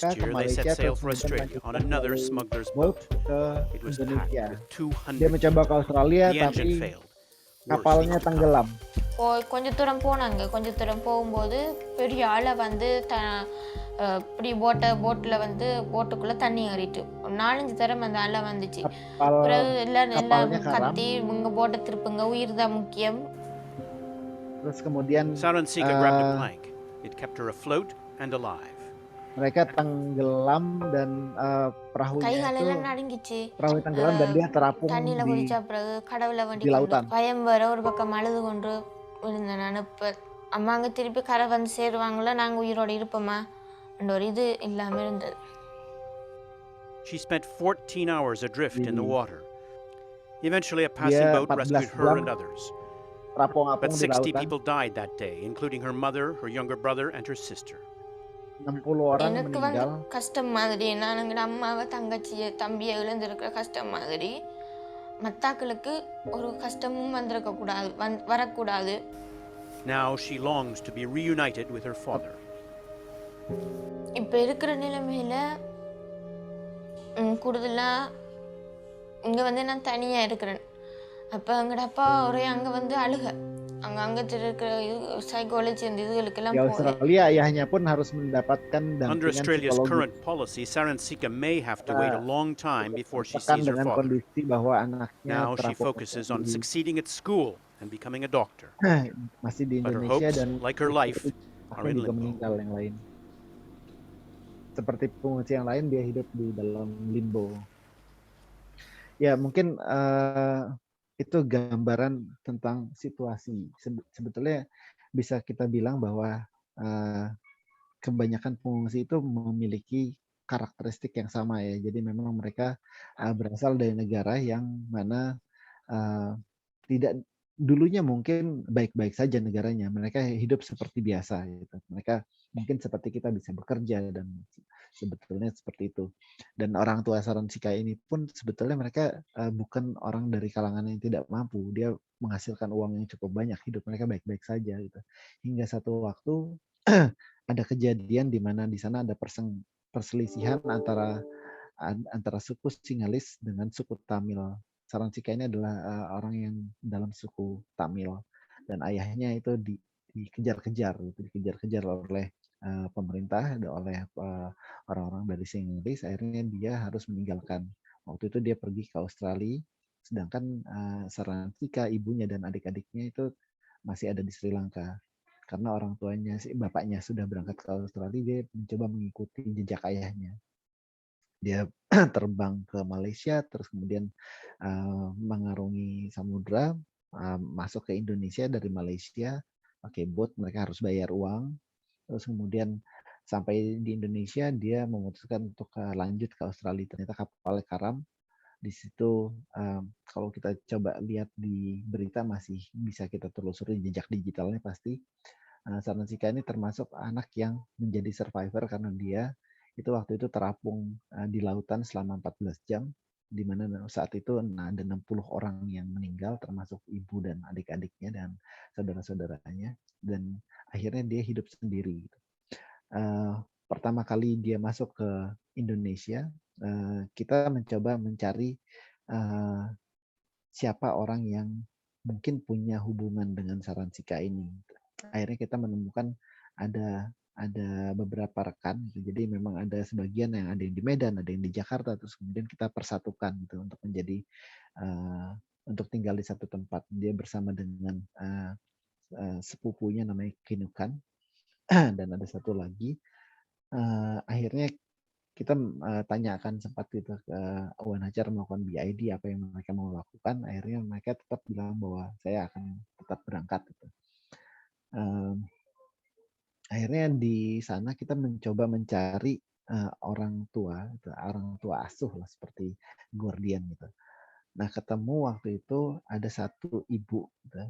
Next ke year, they set Malaysia, sail terus for kemudian Australia on lanjutkan another melalui smuggler's boat boat. ke It was packed Indonesia. with Dia 200 mencoba ke people. Australia, The engine tapi failed. Worse kapalnya things to come. tenggelam. கொஞ்ச தூரம் போனாங்க. கொஞ்ச தூரம் போகும்போது பெரிய அலை வந்து இப்படி போட்டில் வந்து போட்டுக்குள்ளே தண்ணி ஏறிட்டு 4-5 தரம் அந்த அலை வந்துச்சு. பிறகு எல்லாம் Kapalnya karam. கத்தி இங்கே போட்டை திருப்புங்க, உயிர் தான் முக்கியம். Terus kemudian Saransika grabbed a plank. It kept her afloat and alive. mereka tenggelam dan perahunya கைகாலெல்லாம் நடுங்கிச்சு. perahu tenggelam dan dia terapung தண்ணியில் di குதிச்ச பிறகு கடவுளை வேண்டி di கொண்டு lautan. பயம் வர ஒரு பக்கம் அழுது கொண்டு விழுந்தேன். நான் இப்போ அம்மா அங்கே திருப்பி கரை வந்து சேருவாங்களா, நாங்கள் உயிரோடு இருப்போமா என்ற ஒரு இது இல்லாமல் இருந்தது. She spent 14 hours adrift in the water. Eventually, a passing Dia boat 14 rescued her jam and others. terapung-apung But di 60 lautan. people died that day, including her mother, her younger brother, and her sister. 60 orang எனக்கு வந்து meninggal. கஷ்டம் மாதிரி, நான் எங்களோட அம்மாவை தங்கச்சியை தம்பியை இழந்திருக்கிற கஷ்டம் மாதிரி மத்தாக்களுக்கு ஒரு கஷ்டமும் வந்திருக்கக்கூடாது, வரக்கூடாது. Now she longs to be reunited with her father. இப்போ இருக்கிற நிலைமையில் கூடுதலாக இங்கே வந்து நான் தனியாக இருக்கிறேன். அப்போ எங்களோட அப்பா ஒரே அங்கே வந்து அழுக, அங்கே இருக்கிற சைக்காலஜி அந்த இதுகளுக்கெல்லாம் Di போகல. Australia ayahnya pun harus mendapatkan Under dampingan Australia's psikologis. current policy, Saransika may have to wait a long time before she Tertekan sees her dengan father. kondisi bahwa anaknya Now she terapung focuses on di- succeeding at school and becoming a doctor. masih di But her Indonesia hopes, dan like her life, are anaknya in juga limbo. meninggal yang lain. Seperti pengungsi yang lain, dia hidup di dalam limbo. Ya mungkin itu gambaran tentang situasi. Sebetulnya bisa kita bilang bahwa kebanyakan pengungsi itu memiliki karakteristik yang sama ya. Jadi memang mereka berasal dari negara yang mana tidak dulunya mungkin baik-baik saja negaranya. Mereka hidup seperti biasa gitu. Mereka mungkin seperti kita bisa bekerja dan sebetulnya seperti itu. Dan orang tua Saransika ini pun sebetulnya mereka bukan orang dari kalangan yang tidak mampu. Dia menghasilkan uang yang cukup banyak, hidup mereka baik-baik saja gitu. Hingga satu waktu ada kejadian di mana di sana ada perselisihan antara suku Singalis dengan suku Tamil. Saransika ini adalah orang yang dalam suku Tamil dan ayahnya itu dikejar-kejar oleh pemerintah, oleh orang-orang dari Singalis. Akhirnya dia harus meninggalkan. Waktu itu dia pergi ke Australia, sedangkan Saransika, ibunya dan adik-adiknya itu masih ada di Sri Lanka. Karena orang tuanya, bapaknya sudah berangkat ke Australia, dia mencoba mengikuti jejak ayahnya. Dia terbang ke Malaysia, terus kemudian mengarungi samudra, masuk ke Indonesia dari Malaysia, pakai boat, mereka harus bayar uang. Terus kemudian sampai di Indonesia, dia memutuskan untuk lanjut ke Australia. Ternyata kapalnya karam. Di situ kalau kita coba lihat di berita masih bisa kita telusuri jejak digitalnya pasti. Saransika ini termasuk anak yang menjadi survivor karena dia itu waktu itu terapung di lautan selama 14 jam, di mana saat itu ada 60 orang yang meninggal termasuk ibu dan adik-adiknya dan saudara-saudaranya, dan akhirnya dia hidup sendiri. Pertama kali dia masuk ke Indonesia, kita mencoba mencari siapa orang yang mungkin punya hubungan dengan Saransika ini. Akhirnya kita menemukan ada beberapa rekan, jadi memang ada sebagian yang ada yang di Medan, ada yang di Jakarta, terus kemudian kita persatukan gitu untuk menjadi untuk tinggal di satu tempat. Dia bersama dengan sepupunya namanya Kinukan dan ada satu lagi. Akhirnya kita tanyakan sempat gitu ke UNHCR melakukan BID apa yang mereka mau lakukan. Akhirnya mereka tetap bilang bahwa saya akan tetap berangkat gitu. Akhirnya di sana kita mencoba mencari orang tua asuh lah seperti guardian gitu. Nah ketemu waktu itu ada satu ibu gitu.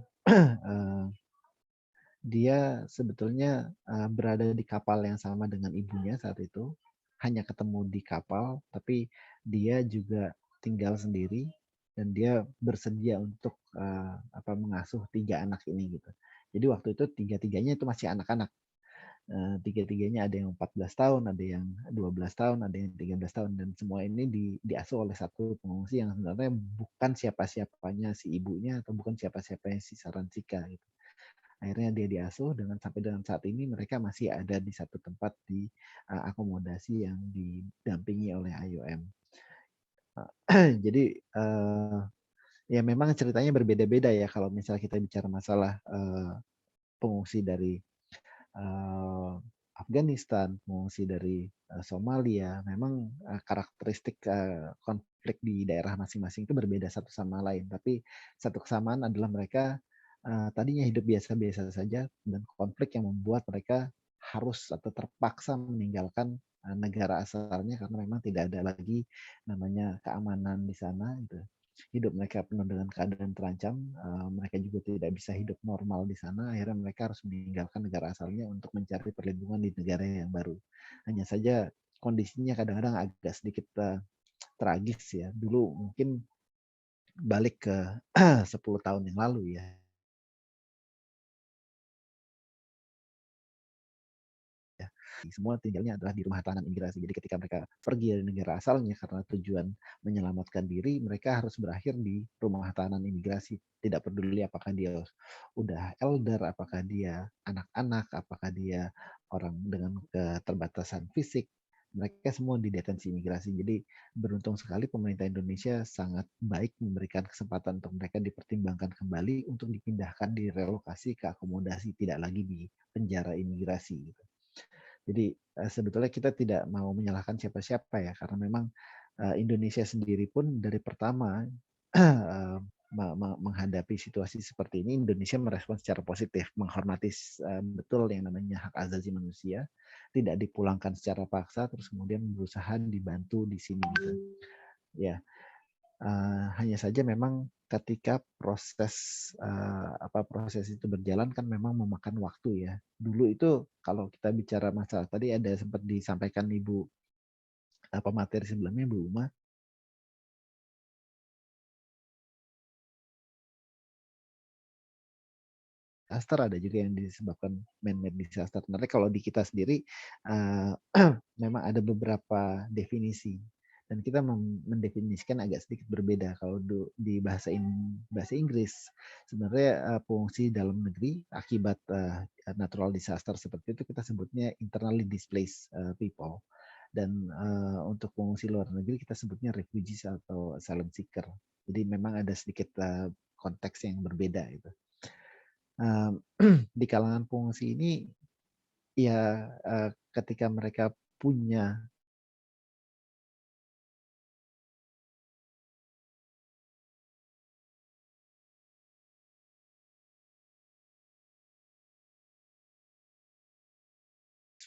Dia sebetulnya berada di kapal yang sama dengan ibunya saat itu, hanya ketemu di kapal, tapi dia juga tinggal sendiri dan dia bersedia untuk mengasuh 3 anak ini gitu. Jadi waktu itu 3-3-nya itu masih anak-anak. tiga-tiganya ada yang 14 tahun, ada yang 12 tahun, ada yang 13 tahun, dan semua ini diasuh oleh satu pengungsi yang sebenarnya bukan siapa-siapanya si ibunya atau bukan siapa-siapanya si Saransika gitu. Akhirnya dia diasuh sampai dengan saat ini mereka masih ada di satu tempat di akomodasi yang didampingi oleh IOM. Jadi ya memang ceritanya berbeda-beda ya kalau misalnya kita bicara masalah pengungsi dari uh, Afghanistan, pengungsi dari Somalia, memang karakteristik konflik di daerah masing-masing itu berbeda satu sama lain. Tapi satu kesamaan adalah mereka tadinya hidup biasa-biasa saja, dan konflik yang membuat mereka harus atau terpaksa meninggalkan negara asalnya karena memang tidak ada lagi namanya keamanan di sana. Gitu. Hidup mereka penuh dengan keadaan terancam, mereka juga tidak bisa hidup normal di sana, akhirnya mereka harus meninggalkan negara asalnya untuk mencari perlindungan di negara yang baru. Hanya saja kondisinya kadang-kadang agak sedikit tragis ya. Dulu mungkin balik ke 10 tahun yang lalu ya. Semua tinggalnya adalah di rumah tahanan imigrasi. Jadi ketika mereka pergi dari negara asalnya karena tujuan menyelamatkan diri, mereka harus berakhir di rumah tahanan imigrasi. Tidak peduli apakah dia udah elder, apakah dia anak-anak, apakah dia orang dengan keterbatasan fisik, mereka semua di detensi imigrasi. Jadi beruntung sekali pemerintah Indonesia sangat baik memberikan kesempatan untuk mereka dipertimbangkan kembali untuk dipindahkan, direlokasi ke akomodasi, tidak lagi di penjara imigrasi. Jadi sebetulnya kita tidak mau menyalahkan siapa-siapa ya, karena memang Indonesia sendiri pun dari pertama menghadapi situasi seperti ini, Indonesia merespon secara positif, menghormati betul yang namanya hak asasi manusia, tidak dipulangkan secara paksa, terus kemudian berusaha dibantu di sini. Gitu. Ya, hanya saja memang ketika proses itu berjalan kan memang memakan waktu ya. Dulu itu kalau kita bicara masalah tadi ada sempat disampaikan Ibu pemateri sebelumnya Bu Uma, disaster ada juga yang disebabkan man-made disaster. Sebenarnya kalau di kita sendiri memang ada beberapa definisi dan kita mendefinisikan agak sedikit berbeda. Kalau di bahasa Inggris sebenarnya pengungsi dalam negeri akibat natural disaster seperti itu kita sebutnya internally displaced people, dan untuk pengungsi luar negeri kita sebutnya refugees atau asylum seeker. Jadi memang ada sedikit konteks yang berbeda itu. Di kalangan pengungsi ini ya ketika mereka punya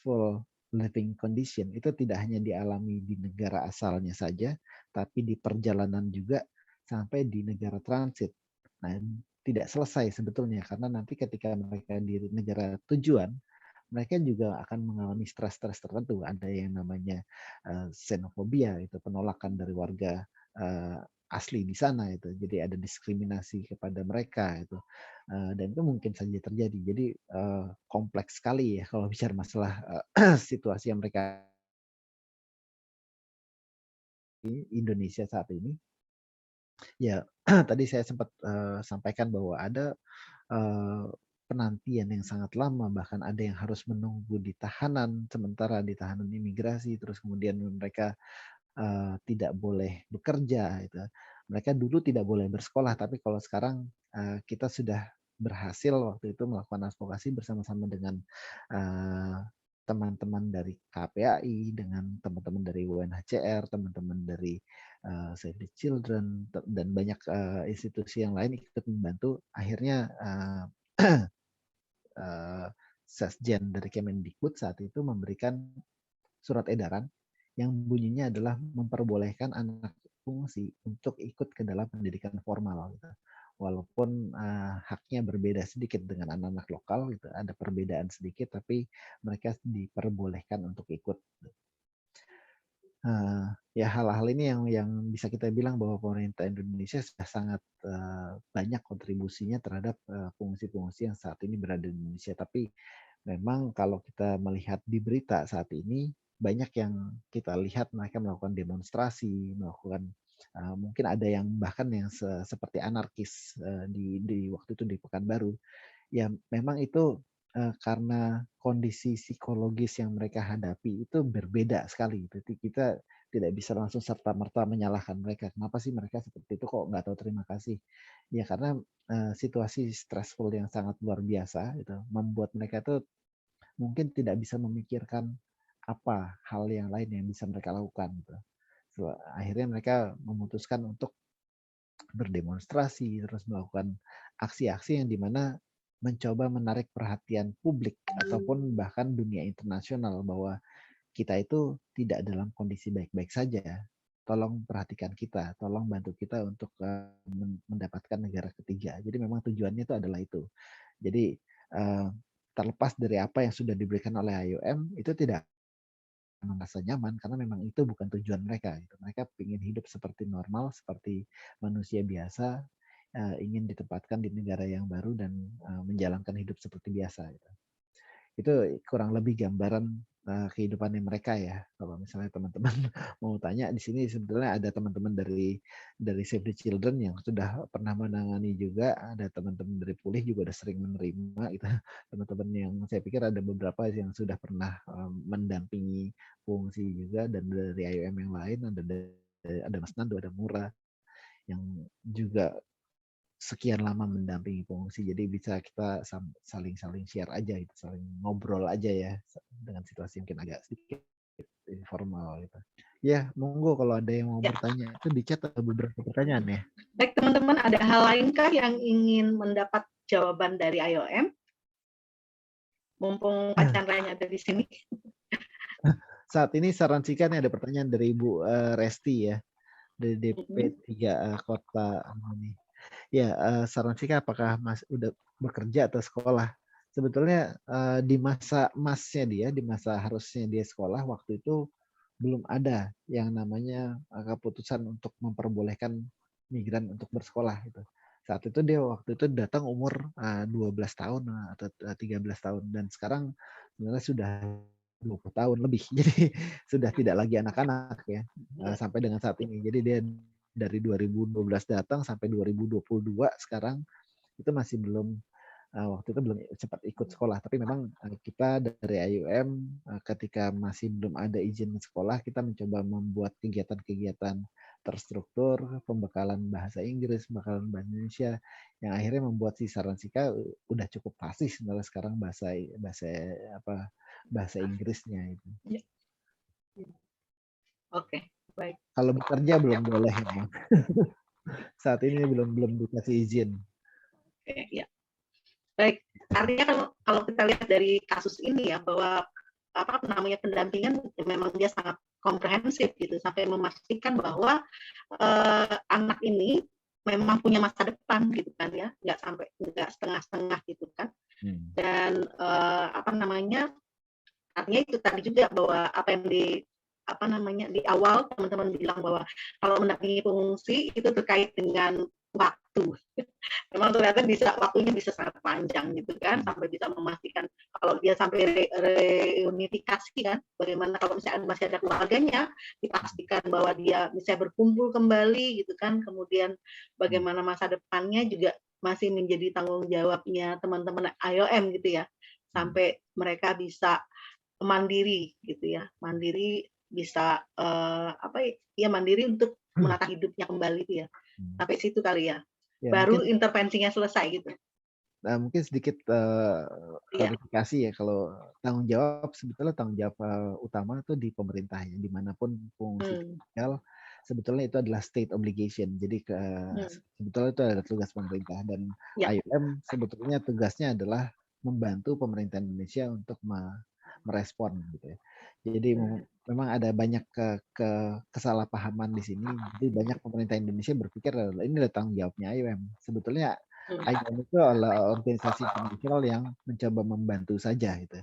full living condition itu tidak hanya dialami di negara asalnya saja, tapi di perjalanan juga sampai di negara transit. Nah, tidak selesai sebetulnya karena nanti ketika mereka di negara tujuan, mereka juga akan mengalami stres-stres tertentu. Ada yang namanya xenofobia, itu penolakan dari warga asli di sana itu. Jadi ada diskriminasi kepada mereka itu. Dan itu mungkin saja terjadi. Jadi kompleks sekali ya kalau bicara masalah situasi yang mereka di Indonesia saat ini. Ya, tadi saya sempat sampaikan bahwa ada penantian yang sangat lama, bahkan ada yang harus menunggu di tahanan, sementara di tahanan imigrasi, terus kemudian mereka tidak boleh bekerja. Gitu. Mereka dulu tidak boleh bersekolah, tapi kalau sekarang kita sudah berhasil waktu itu melakukan advokasi bersama-sama dengan teman-teman dari KPAI, dengan teman-teman dari UNHCR, teman-teman dari Save the Children, dan banyak institusi yang lain ikut membantu. Akhirnya Sesjen dari Kemendikbud saat itu memberikan surat edaran yang bunyinya adalah memperbolehkan anak fungsi untuk ikut ke dalam pendidikan formal. Gitu. Walaupun haknya berbeda sedikit dengan anak-anak lokal, gitu. Ada perbedaan sedikit, tapi mereka diperbolehkan untuk ikut. Ya hal-hal ini yang bisa kita bilang bahwa pemerintah Indonesia sudah sangat banyak kontribusinya terhadap fungsi-fungsi yang saat ini berada di Indonesia. Tapi memang kalau kita melihat di berita saat ini, banyak yang kita lihat mereka melakukan demonstrasi, melakukan mungkin ada yang bahkan yang seperti anarkis di waktu itu di Pekanbaru. Ya memang itu karena kondisi psikologis yang mereka hadapi itu berbeda sekali. Jadi kita tidak bisa langsung serta-merta menyalahkan mereka. Kenapa sih mereka seperti itu kok nggak tahu terima kasih? Ya karena situasi stressful yang sangat luar biasa itu membuat mereka itu mungkin tidak bisa memikirkan apa hal yang lain yang bisa mereka lakukan gitu. Akhirnya mereka memutuskan untuk berdemonstrasi, terus melakukan aksi-aksi yang dimana mencoba menarik perhatian publik ataupun bahkan dunia internasional bahwa kita itu tidak dalam kondisi baik-baik saja. Tolong perhatikan kita, tolong bantu kita untuk mendapatkan negara ketiga. Jadi memang tujuannya itu adalah itu. Jadi terlepas dari apa yang sudah diberikan oleh IOM, itu tidak merasa nyaman karena memang itu bukan tujuan mereka. Gitu. Mereka ingin hidup seperti normal, seperti manusia biasa, ingin ditempatkan di negara yang baru dan menjalankan hidup seperti biasa. Gitu. Itu kurang lebih gambaran kehidupannya mereka ya. Kalau misalnya teman-teman mau tanya, di sini sebetulnya ada teman-teman dari Save the Children yang sudah pernah menangani juga, ada teman-teman dari Pulih juga udah sering menerima gitu. Teman-teman yang saya pikir ada beberapa yang sudah pernah mendampingi fungsi juga, dan dari IOM yang lain ada Mas Nando, ada Mura yang juga sekian lama mendampingi pengungsi, jadi bisa kita saling share aja gitu, saling ngobrol aja ya dengan situasi mungkin agak sedikit informal gitu. Ya, monggo kalau ada yang mau bertanya, itu di chat ada beberapa pertanyaan ya. Baik teman-teman, ada hal lainkah yang ingin mendapat jawaban dari IOM? Mumpung Pak Chandra ada di sini. Saat ini saran Sika nih ada pertanyaan dari Ibu Resti ya, dari DP3 Kota ini. Ya, saran Sika apakah Mas udah bekerja atau sekolah? Sebetulnya di masa emasnya dia, di masa harusnya dia sekolah, waktu itu belum ada yang namanya keputusan untuk memperbolehkan migran untuk bersekolah gitu. Saat itu dia waktu itu datang umur 12 tahun atau 13 tahun, dan sekarang sebenarnya sudah 20 tahun lebih. Jadi sudah tidak lagi anak-anak ya sampai dengan saat ini. Jadi dia dari 2012 datang sampai 2022 sekarang itu masih belum waktu itu belum cepat ikut sekolah, tapi memang kita dari IOM ketika masih belum ada izin sekolah, kita mencoba membuat kegiatan-kegiatan terstruktur, pembekalan bahasa Inggris, pembekalan bahasa Indonesia, yang akhirnya membuat si Saransika udah cukup fasih sebenarnya sekarang bahasa Inggrisnya itu. Oke, baik. Kalau bekerja belum boleh memang. Saat ini belum dikasih izin. Oke, ya. Baik, artinya kalau kita lihat dari kasus ini ya, bahwa pendampingan memang dia sangat komprehensif gitu, sampai memastikan bahwa anak ini memang punya masa depan gitu kan ya, nggak setengah-setengah gitu kan. Dan artinya itu tadi juga bahwa apa yang di awal teman-teman bilang bahwa kalau mendampingi pengungsi itu terkait dengan waktu. Memang ternyata waktunya bisa sangat panjang gitu kan, sampai bisa memastikan kalau dia sampai reunifikasi kan, bagaimana kalau misalnya masih ada keluarganya, dipastikan bahwa dia bisa berkumpul kembali gitu kan, kemudian bagaimana masa depannya juga masih menjadi tanggung jawabnya teman-teman IOM gitu ya, sampai mereka bisa mandiri gitu ya, mandiri bisa mandiri untuk menata hidupnya kembali itu ya, sampai situ kali ya, baru mungkin intervensinya selesai gitu. Nah, mungkin sedikit klarifikasi ya, kalau tanggung jawab sebetulnya tanggung jawab utama itu di pemerintah ya, dimanapun fungsi tinggal sebetulnya itu adalah state obligation. Jadi sebetulnya itu adalah tugas pemerintah, dan IOM sebetulnya tugasnya adalah membantu pemerintah Indonesia untuk merespon gitu ya. Jadi memang ada banyak kesalahpahaman di sini. Jadi banyak pemerintah Indonesia berpikir ini adalah tanggung jawabnya IOM. Sebetulnya IOM itu adalah organisasi internasional yang mencoba membantu saja gitu.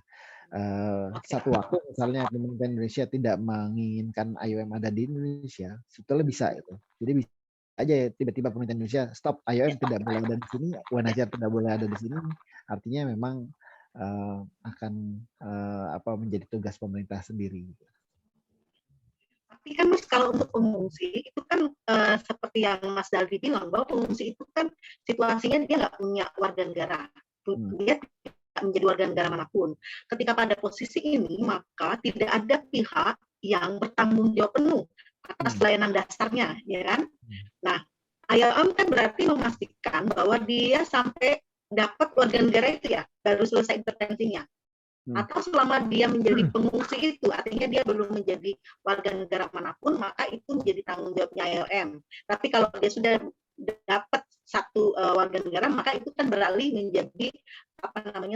Satu waktu misalnya pemerintah Indonesia tidak menginginkan IOM ada di Indonesia, sebetulnya bisa gitu. Jadi bisa aja ya, tiba-tiba pemerintah Indonesia stop, IOM tidak boleh ada di sini, UNHCR tidak boleh ada di sini. Artinya memang akan menjadi tugas pemerintah sendiri. Tapi kan Mas kalau untuk pengungsi itu kan seperti yang Mas Daldi bilang bahwa pengungsi itu kan situasinya dia nggak punya warga negara, dia tidak menjadi warga negara manapun. Ketika pada posisi ini maka tidak ada pihak yang bertanggung jawab penuh atas layanan dasarnya, ya kan? Nah, IOM kan berarti memastikan bahwa dia sampai dapat warga negara itu ya baru selesai intervensinya. Atau selama dia menjadi pengungsi itu, artinya dia belum menjadi warga negara manapun, maka itu menjadi tanggung jawabnya IOM. Tapi kalau dia sudah dapat satu warga negara, maka itu kan beralih menjadi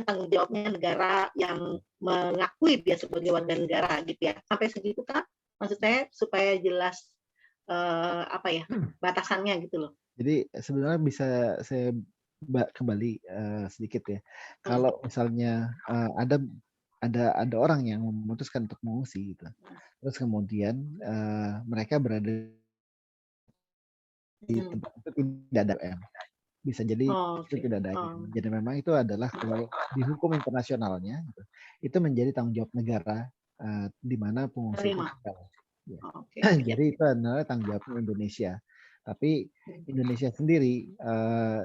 tanggung jawabnya negara yang mengakui dia sebagai warga negara, gitu ya. Sampai segitu kan, maksud saya supaya jelas batasannya gitu loh. Jadi sebenarnya bisa saya kembali sedikit ya. Kalau misalnya ada orang yang memutuskan untuk mengungsi gitu. Terus kemudian mereka berada di tempat itu tidak ada IOM. Bisa jadi itu tidak ada IOM. Jadi memang itu adalah kalau di hukum internasionalnya gitu, itu menjadi tanggung jawab negara di mana pengungsi itu tinggal. Ya. Jadi itu adalah tanggung jawab Indonesia. Tapi Indonesia sendiri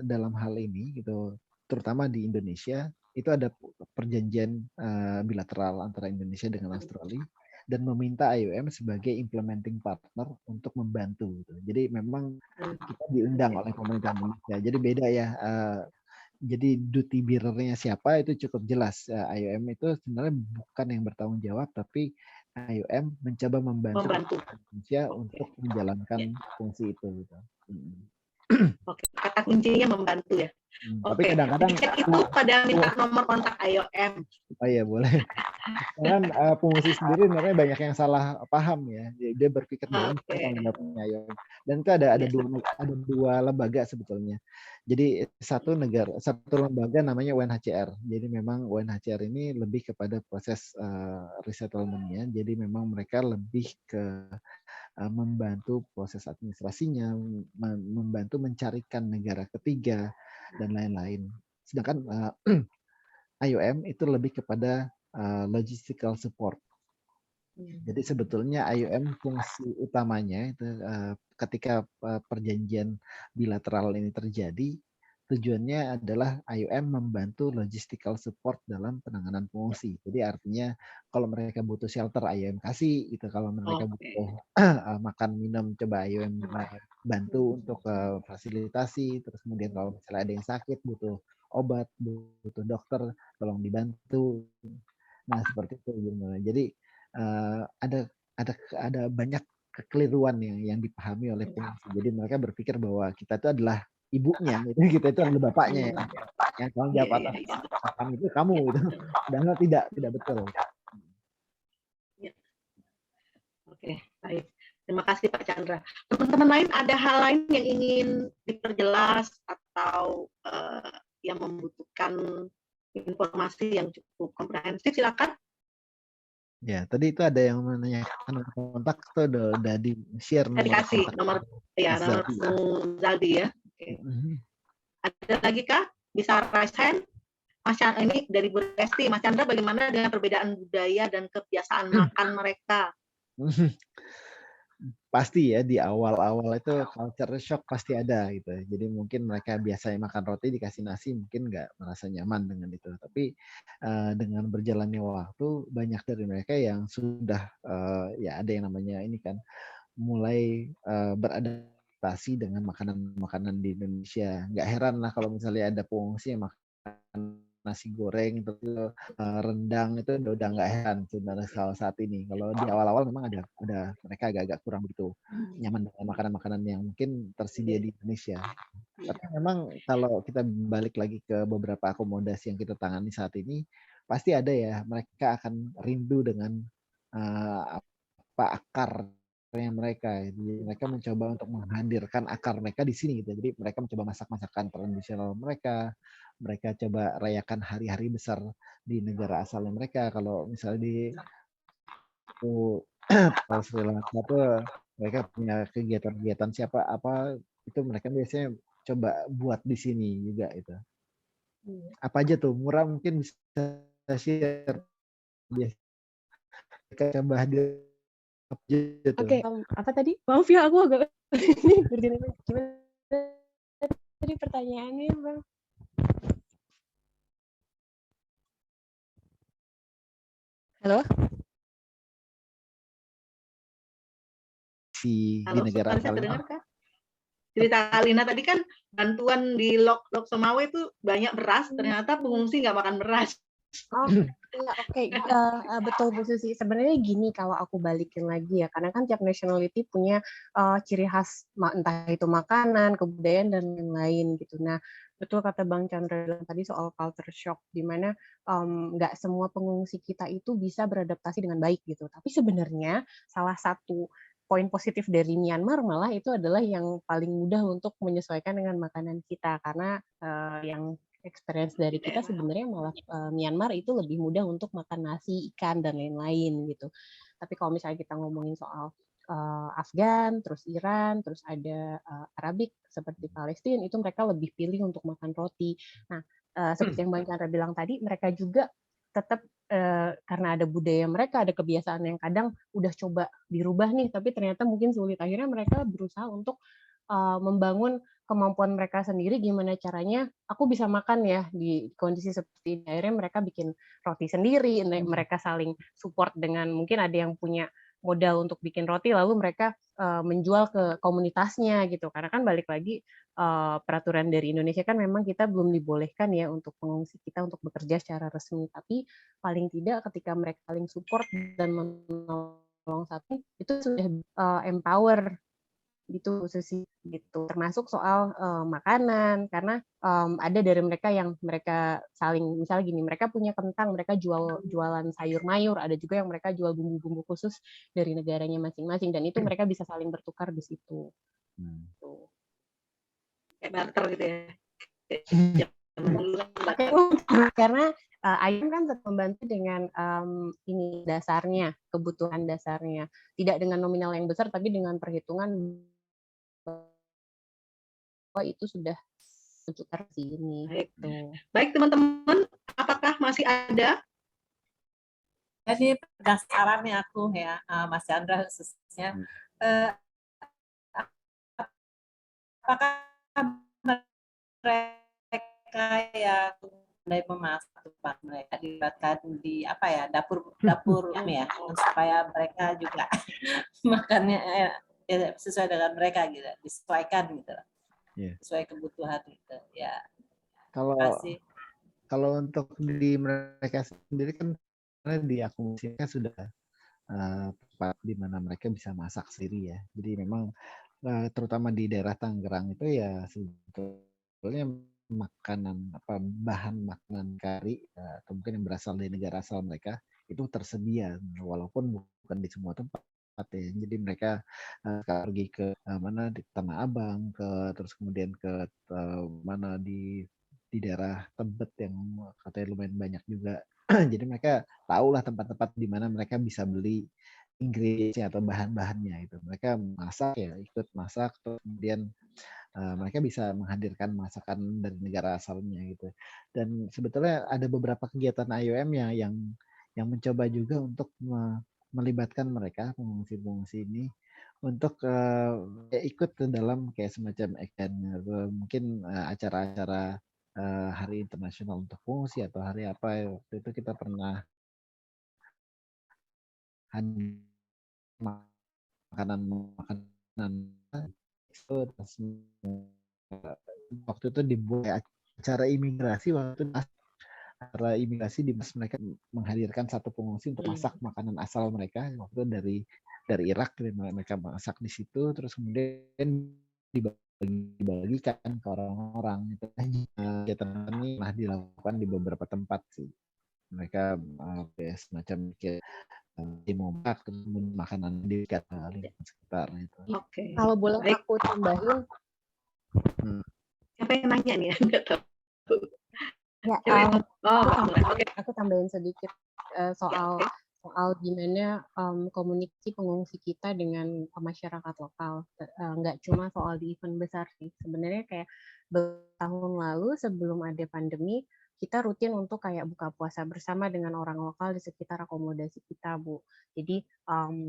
dalam hal ini gitu, terutama di Indonesia itu ada perjanjian bilateral antara Indonesia dengan Australia dan meminta IOM sebagai implementing partner untuk membantu. Gitu. Jadi memang kita diundang oleh pemerintah Indonesia. Jadi beda ya. Jadi duty bearer-nya siapa itu cukup jelas. IOM itu sebenarnya bukan yang bertanggung jawab, tapi IOM mencoba membantu Indonesia untuk menjalankan fungsi itu. Gitu. Oke, kata kuncinya membantu ya. Tapi kadang-kadang itu pada minta nomor kontak IOM. Oh iya boleh. Kan pengungsi sendiri sebenarnya banyak yang salah paham ya. Dia berpikir bahwa tanggung jawabnya IOM. Dan itu ada dua lembaga sebetulnya. Jadi satu lembaga namanya UNHCR. Jadi memang UNHCR ini lebih kepada proses resettlement-nya. Jadi memang mereka lebih ke membantu proses administrasinya, membantu mencarikan negara ketiga dan lain-lain. Sedangkan IOM itu lebih kepada logistical support. Jadi sebetulnya IOM fungsi utamanya itu ketika perjanjian bilateral ini terjadi, tujuannya adalah IOM membantu logistical support dalam penanganan pengungsi. Jadi artinya kalau mereka butuh shelter IOM kasih, itu kalau mereka butuh makan minum coba IOM bantu untuk fasilitasi. Terus kemudian kalau misalnya ada yang sakit butuh obat, butuh dokter, tolong dibantu. Nah seperti itu. Jadi ada banyak kekeliruan yang dipahami oleh pengungsi. Jadi mereka berpikir bahwa kita itu adalah ibunya, gitu. Kita itu adalah bapaknya yang tanggung jawab atas kami itu kamu gitu. Padahal tidak betul. Oke, baik. Terima kasih Pak Chandra. Teman-teman lain ada hal lain yang ingin diperjelas atau yang membutuhkan informasi yang cukup komprehensif, silakan. Ya, tadi itu ada yang menanyakan kontak itu udah di-share dikasih nomor Zaldi ya. Oke. Ada lagi kah? Bisa raise hand? Mas Chandra, ini dari Bu Resti. Mas Chandra, bagaimana dengan perbedaan budaya dan kebiasaan makan mereka? Pasti ya di awal-awal itu culture shock pasti ada gitu. Jadi mungkin mereka biasanya makan roti dikasih nasi mungkin nggak merasa nyaman dengan itu. Tapi dengan berjalannya waktu banyak dari mereka yang sudah ya ada yang namanya ini kan mulai beradaptasi dengan makanan-makanan di Indonesia. Nggak heran lah kalau misalnya ada pengungsi yang makan nasi goreng terus rendang itu udah nggak heran sebenarnya saat ini. Kalau di awal-awal memang ada mereka agak kurang begitu nyaman dengan makanan-makanan yang mungkin tersedia di Indonesia. Tapi memang kalau kita balik lagi ke beberapa akomodasi yang kita tangani saat ini, pasti ada ya mereka akan rindu dengan akarnya mereka. Jadi mereka mencoba untuk menghadirkan akar mereka di sini gitu. Jadi mereka mencoba masak-masakan tradisional mereka. Mereka coba rayakan hari-hari besar di negara asalnya mereka. Kalau misalnya di Sri Lanka tuh mereka punya kegiatan-kegiatan itu mereka biasanya coba buat di sini juga itu. Apa aja tuh murah mungkin bisa share biasa coba hadir aja tuh. Oke, apa tadi? Maaf ya, aku agak ini gimana tadi pertanyaannya, Bang? Halo? Di Halo, negara suara saya asal terdengar kah? Cerita Alina tadi kan bantuan di Lok Somawe itu banyak beras, ternyata pengungsi nggak makan beras. Oh, iya, oke. Betul Bu Susi. Sebenarnya gini kalau aku balikin lagi ya, karena kan tiap nationality punya ciri khas, entah itu makanan, kebudayaan dan lain-lain gitu. Nah, betul kata Bang Chandra bilang tadi soal culture shock, di mana nggak semua pengungsi kita itu bisa beradaptasi dengan baik gitu. Tapi sebenarnya salah satu poin positif dari Myanmar malah itu adalah yang paling mudah untuk menyesuaikan dengan makanan kita, karena yang experience dari kita sebenarnya malah Myanmar itu lebih mudah untuk makan nasi, ikan, dan lain-lain gitu. Tapi kalau misalnya kita ngomongin soal Afgan, terus Iran, terus ada Arabik seperti Palestina, itu mereka lebih pilih untuk makan roti. Nah, seperti yang Bang Chandra bilang tadi, mereka juga tetap karena ada budaya mereka, ada kebiasaan yang kadang udah coba dirubah nih, tapi ternyata mungkin sulit. Akhirnya mereka berusaha untuk membangun kemampuan mereka sendiri, gimana caranya aku bisa makan ya di kondisi seperti ini. Akhirnya mereka bikin roti sendiri, mereka saling support dengan mungkin ada yang punya modal untuk bikin roti, lalu mereka menjual ke komunitasnya gitu. Karena kan balik lagi peraturan dari Indonesia kan memang kita belum dibolehkan ya untuk pengungsi kita untuk bekerja secara resmi. Tapi paling tidak ketika mereka saling support dan menolong satu, itu sudah empower gitu Susi gitu, termasuk soal makanan, karena ada dari mereka yang mereka saling, misalnya gini, mereka punya kentang, mereka jualan sayur mayur, ada juga yang mereka jual bumbu-bumbu khusus dari negaranya masing-masing, dan itu mereka bisa saling bertukar di situ. Tuh. Kayak barter gitu ya. Karena ayam kan tetap membantu dengan ini dasarnya, kebutuhan dasarnya, tidak dengan nominal yang besar, tapi dengan perhitungan itu sudah sekitar sini. Baik. Gitu. Baik teman-teman, apakah masih ada? Ini penasaran nih aku ya, Mas Chandra khususnya. Apakah mereka yang mulai memasak mereka dilibatkan di apa ya, dapur ini ya, supaya mereka juga makannya sesuai dengan mereka gitu, disesuaikan gitu, sesuai kebutuhan gitu ya. Kalau untuk di mereka sendiri kan diakomodasikan sudah tempat di mana mereka bisa masak sendiri ya. Jadi memang terutama di daerah Tangerang itu ya sebetulnya bahan makanan kari atau mungkin yang berasal dari negara asal mereka itu tersedia walaupun bukan di semua tempat ya. Jadi mereka pergi ke mana di Tanah Abang, terus kemudian ke mana di daerah Tebet yang katanya lumayan banyak juga. Jadi mereka tahulah tempat-tempat di mana mereka bisa beli ingredients atau bahan-bahannya itu. Mereka masak ya, ikut masak, terus kemudian mereka bisa menghadirkan masakan dari negara asalnya gitu. Dan sebetulnya ada beberapa kegiatan IOM ya yang mencoba juga untuk melibatkan mereka pengungsi-pengungsi ini untuk ikut ke dalam kayak semacam action, mungkin acara-acara Hari Internasional untuk Pengungsi atau hari apa waktu itu kita pernah makanan itu waktu itu dibuat acara imigrasi di mereka menghadirkan satu pengungsi untuk masak makanan asal mereka waktu dari Irak, mereka masak di situ terus kemudian dibagikan ke orang-orang. Itu kegiatan ini pernah dilakukan di beberapa tempat sih. Mereka semacam dimomak kemudian makanan di lingkungan sekitar itu. Oke. Kalau boleh aku tambahin, siapa yang nanya nih? Enggak tahu. Ya, aku tambahin sedikit soal gimana komunikasi pengungsi kita dengan masyarakat lokal. Nggak cuma soal di event besar sih. Sebenarnya kayak tahun lalu sebelum ada pandemi, kita rutin untuk kayak buka puasa bersama dengan orang lokal di sekitar akomodasi kita, Bu. Jadi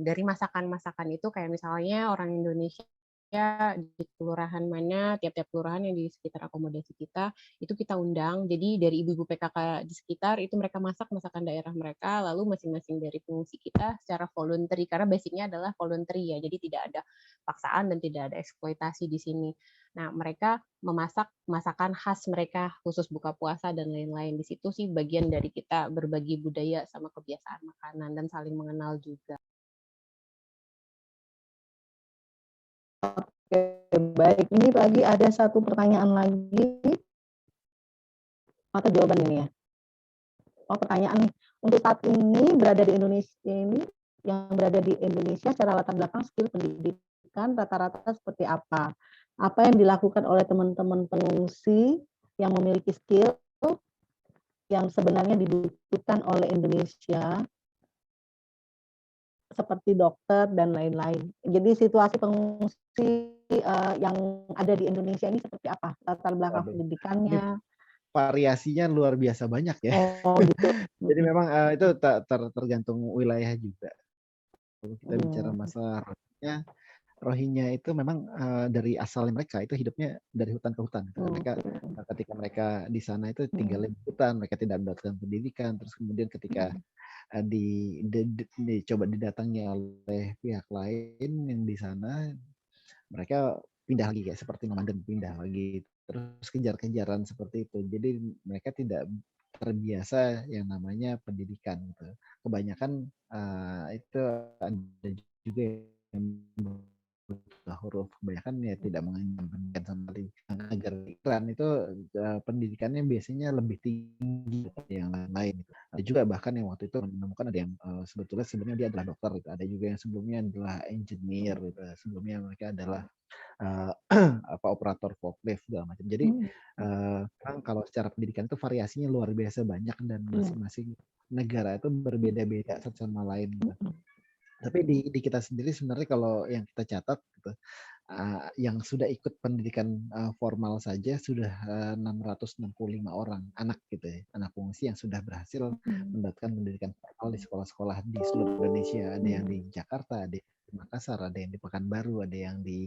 dari masakan-masakan itu kayak misalnya orang Indonesia di kelurahan mana, tiap-tiap kelurahan yang di sekitar akomodasi kita, itu kita undang. Jadi dari ibu-ibu PKK di sekitar, itu mereka masak masakan daerah mereka, lalu masing-masing dari pengungsi kita secara voluntary, karena basicnya adalah voluntary ya, jadi tidak ada paksaan dan tidak ada eksploitasi di sini. Nah, mereka memasak masakan khas mereka, khusus buka puasa dan lain-lain. Di situ sih bagian dari kita berbagi budaya sama kebiasaan makanan dan saling mengenal juga. Oke, baik. Ini lagi ada satu pertanyaan lagi atau jawaban ini ya? Oh, pertanyaan nih. Untuk saat ini berada di Indonesia ini, yang berada di Indonesia secara latar belakang skill pendidikan rata-rata seperti apa? Apa yang dilakukan oleh teman-teman pengungsi yang memiliki skill yang sebenarnya dibutuhkan oleh Indonesia, seperti dokter dan lain-lain. Jadi situasi pengungsi yang ada di Indonesia ini seperti apa? Latar belakang Waduh, ini pendidikannya. variasinya luar biasa banyak ya. Oh, gitu. Jadi memang itu tergantung wilayah juga. Kalau kita bicara masalah Rohingya itu memang dari asal mereka itu hidupnya dari hutan ke hutan. Mereka ketika mereka di sana itu tinggal di hutan, mereka tidak mendapatkan pendidikan. Terus kemudian ketika dicoba didatangi oleh pihak lain yang di sana, mereka pindah lagi kayak seperti nomaden, pindah lagi terus kejar-kejaran seperti itu. Jadi mereka tidak terbiasa yang namanya pendidikan gitu. Kebanyakan itu ada juga yang buta huruf, kebanyakan ya tidak mengenyam pendidikan sama sekali. Agar pikiran itu pendidikannya biasanya lebih tinggi dari yang lain. Ada juga bahkan yang waktu itu menemukan ada yang sebetulnya dia adalah dokter, gitu. Ada juga yang sebelumnya adalah engineer, gitu. Sebelumnya mereka adalah operator forklift segala macam. Jadi kalau secara pendidikan itu variasinya luar biasa banyak dan masing-masing negara itu berbeda-beda satu sama lain. Gitu. Tapi di kita sendiri sebenarnya kalau yang kita catat gitu, yang sudah ikut pendidikan formal saja sudah 665 orang anak gitu ya, anak pengungsi yang sudah berhasil mendapatkan pendidikan formal di sekolah-sekolah di seluruh Indonesia. Ada yang di Jakarta, ada yang di Makassar, ada yang di Pekanbaru, ada yang di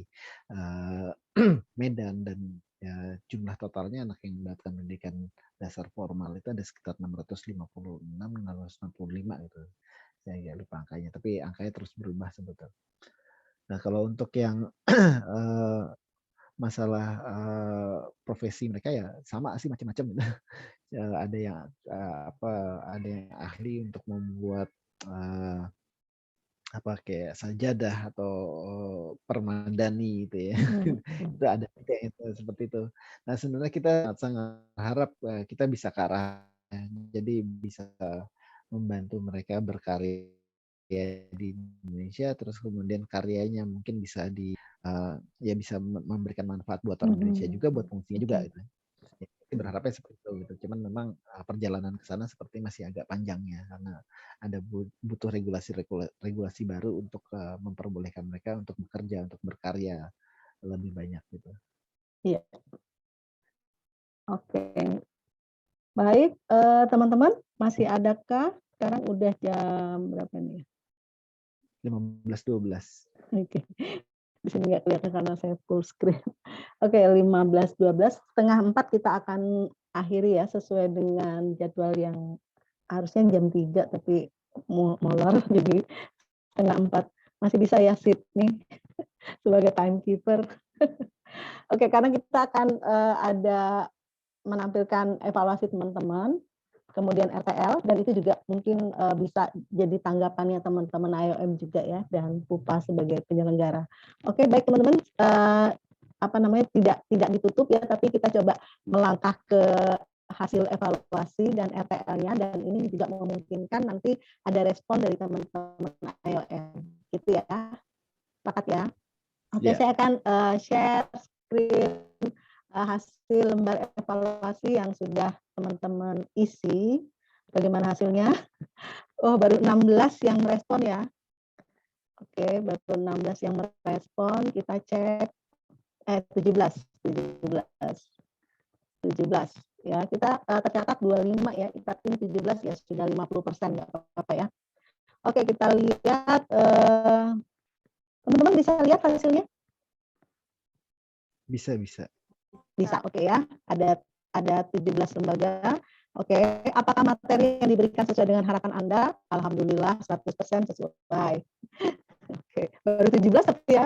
Medan, dan ya, jumlah totalnya anak yang mendapatkan pendidikan dasar formal itu ada sekitar 656, 665 gitu. Saya nggak lupa angkanya, tapi angkanya terus berubah sebetulnya. Nah, kalau untuk yang masalah profesi mereka ya sama sih, macam-macam. Ada yang ada yang ahli untuk membuat kayak sajadah atau permadani gitu ya. Itu ada juga yang seperti itu. Nah, sebenarnya kita sangat harap kita bisa ke arah, jadi bisa membantu mereka berkarya di Indonesia, terus kemudian karyanya mungkin bisa bisa memberikan manfaat buat orang Indonesia juga, buat fungsinya juga gitu. Ya, kita berharapnya seperti itu gitu. Cuman memang perjalanan ke sana seperti masih agak panjang ya, karena ada butuh regulasi baru untuk memperbolehkan mereka untuk bekerja, untuk berkarya lebih banyak gitu. Iya. Oke. Baik, teman-teman, masih adakah? Sekarang udah jam berapa nih? 15.12. Oke. Di sini nggak kelihatan karena saya full screen. Oke, 15.12, setengah 4 kita akan akhiri ya, sesuai dengan jadwal yang harusnya jam 3 tapi molor jadi setengah 4. Masih bisa ya Sydney sebagai timekeeper. Oke, karena kita akan ada menampilkan evaluasi teman-teman, kemudian RTL, dan itu juga mungkin bisa jadi tanggapannya teman-teman IOM juga ya, dan PUPA sebagai penyelenggara. Oke, baik teman-teman, tidak ditutup ya, tapi kita coba melangkah ke hasil evaluasi dan RTL-nya, dan ini juga memungkinkan nanti ada respon dari teman-teman IOM, gitu ya, sepakat ya. Oke, saya akan share screen hasil lembar evaluasi yang sudah teman-teman isi. Bagaimana hasilnya? Oh, baru 16 yang merespon ya. Oke, baru 16 yang merespon. Kita cek 17. Ya, kita tercatat 25 ya, kita tim 17 ya sudah 50%, nggak apa-apa ya. Oke, kita lihat teman-teman bisa lihat hasilnya? Bisa. Bisa, oke ya. Ada 17 lembaga. Oke, apakah materi yang diberikan sesuai dengan harapan Anda? Alhamdulillah 100% sesuai. Oke, baru 17 tapi ya.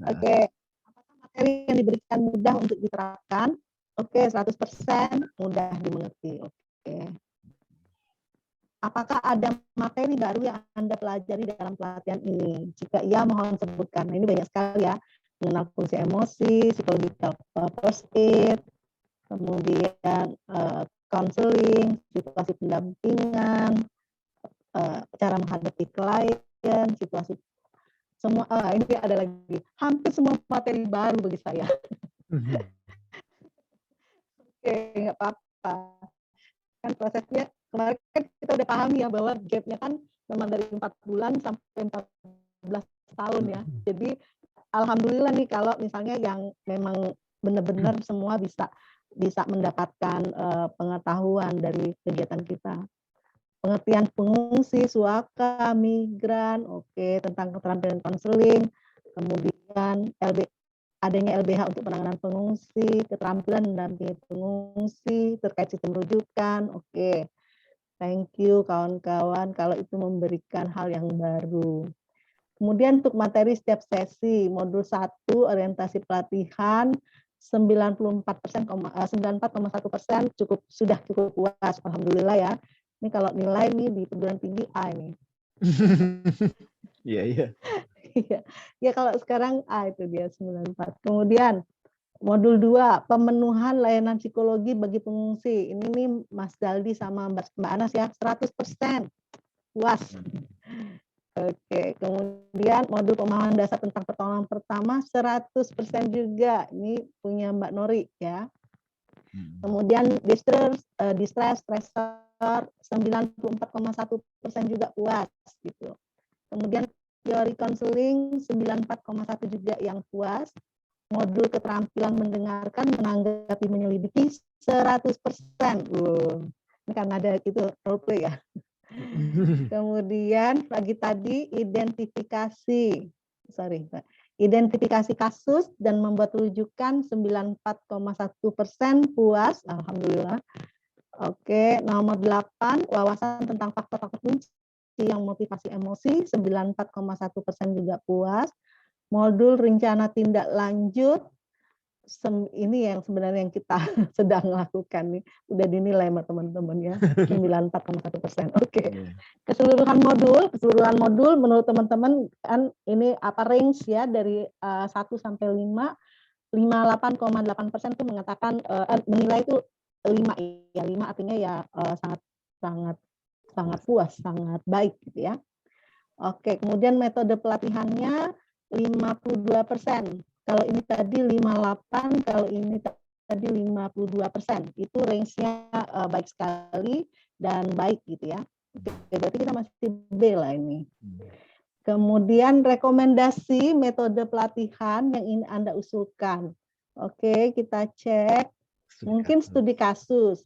Oke, apakah materi yang diberikan mudah untuk diterapkan? Oke, 100% mudah dimengerti. Oke. Apakah ada materi baru yang Anda pelajari dalam pelatihan ini? Jika iya, mohon sebutkan. Nah, ini banyak sekali ya. Mengenal fungsi emosi, psychological first aid, kemudian counseling, situasi pendampingan, cara menghadapi klien, situasi semua. Ini ada lagi. Hampir semua materi baru bagi saya. Oke, nggak apa-apa. Kan prosesnya kemarin kan kita udah pahami ya bahwa gapnya kan memang dari 4 bulan sampai 14 tahun ya. Jadi alhamdulillah nih kalau misalnya yang memang benar-benar semua bisa mendapatkan pengetahuan dari kegiatan kita. Pengertian pengungsi, suaka, migran, oke, tentang keterampilan konseling, kemudian adanya LBH untuk penanganan pengungsi, keterampilan mendampingi pengungsi, terkait sistem rujukan, oke. Thank you kawan-kawan kalau itu memberikan hal yang baru. Kemudian untuk materi setiap sesi, modul 1 orientasi pelatihan 94,1% sudah cukup puas, alhamdulillah ya. Ini kalau nilai nih di perguruan tinggi A ini. Iya. Ya kalau sekarang A itu dia 94. Kemudian modul 2 pemenuhan layanan psikologi bagi pengungsi. Ini nih Mas Daldi sama Mbak Anas ya 100% puas. Oke, kemudian modul pemahaman dasar tentang pertolongan pertama 100% juga. Ini punya Mbak Nori ya. Kemudian distress, stressor 94,1% juga puas gitu. Kemudian teori konseling 94,1 juga yang puas. Modul keterampilan mendengarkan, menanggapi, menyelidiki 100%. Ini karena ada itu role play ya. Kemudian pagi tadi identifikasi kasus dan membuat rujukan 94,1% puas, alhamdulillah. Oke, nomor 8 wawasan tentang faktor-faktor kunci yang motivasi emosi 94,1% juga puas. Modul rencana tindak lanjut ini yang sebenarnya yang kita sedang lakukan nih, udah dinilai sama teman-teman ya 94,1%. Oke. Keseluruhan modul menurut teman-teman kan ini apa range ya dari 1 sampai 5, 58,8% itu mengatakan menilai itu 5 ya, 5 artinya ya sangat puas, sangat baik gitu ya. Oke, kemudian metode pelatihannya 52%. Kalau ini tadi 58, kalau ini tadi 52%. Itu range-nya baik sekali dan baik gitu ya. Oke, berarti kita masih B lah ini. Kemudian rekomendasi metode pelatihan yang ingin Anda usulkan. Oke, kita cek. Mungkin studi kasus.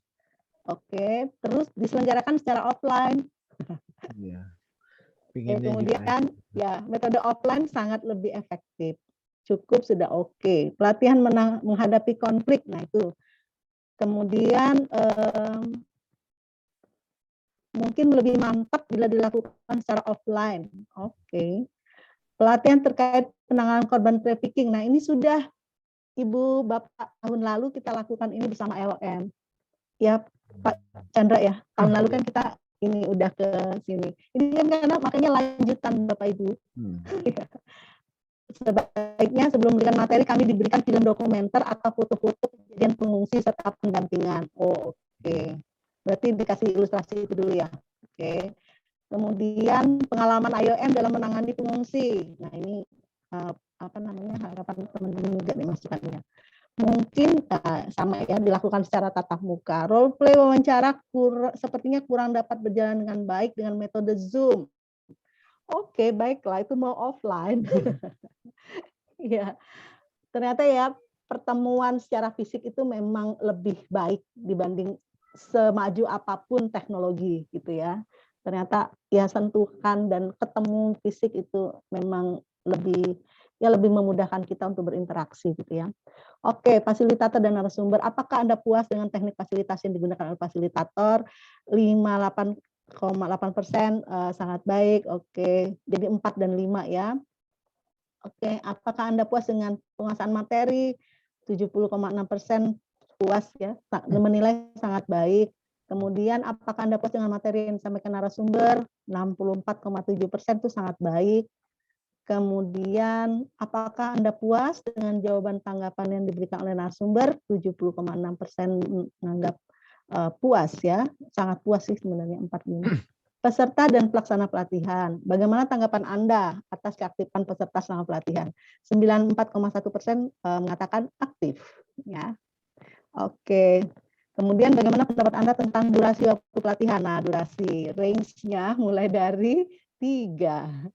Oke, terus diselenggarakan secara offline. Iya. Kemudian ya metode offline sangat lebih efektif. Cukup sudah oke. Pelatihan menghadapi konflik, nah itu. Kemudian mungkin lebih mantap bila dilakukan secara offline. Oke. Pelatihan terkait penanganan korban trafficking. Nah ini sudah Ibu Bapak tahun lalu kita lakukan ini bersama LM. Ya Pak Chandra ya. Tahun lalu kan kita ini udah ke sini. Ini kan karena makanya lanjutan Bapak Ibu. Sebaiknya sebelum memberikan materi kami diberikan film dokumenter atau foto-foto kejadian pengungsi serta pendampingan. Oke. Berarti dikasih ilustrasi itu dulu ya. Oke. Kemudian pengalaman IOM dalam menangani pengungsi. Nah ini harapan teman-teman juga nih masukannya. Mungkin sama ya dilakukan secara tatap muka. Role play wawancara sepertinya kurang dapat berjalan dengan baik dengan metode Zoom. Oke, baiklah itu mau offline. Ya, ternyata ya pertemuan secara fisik itu memang lebih baik dibanding semaju apapun teknologi gitu ya. Ternyata ya sentuhan dan ketemu fisik itu memang lebih memudahkan kita untuk berinteraksi gitu ya. Oke, fasilitator dan narasumber. Apakah Anda puas dengan teknik fasilitasi yang digunakan oleh fasilitator? 58,8% sangat baik. Oke, jadi 4 dan 5 ya. Oke, apakah Anda puas dengan penguasaan materi? 70,6% puas ya, menilai sangat baik. Kemudian apakah Anda puas dengan materi yang disampaikan narasumber? 64,7% itu sangat baik. Kemudian apakah Anda puas dengan jawaban tanggapan yang diberikan oleh narasumber? 70,6% menganggap puas ya, sangat puas sih sebenarnya 45. Peserta dan pelaksana pelatihan. Bagaimana tanggapan Anda atas keaktifan peserta selama pelatihan? 94,1% mengatakan aktif. Ya, oke. Kemudian bagaimana pendapat Anda tentang durasi waktu pelatihan? Nah, durasi range-nya mulai dari 3.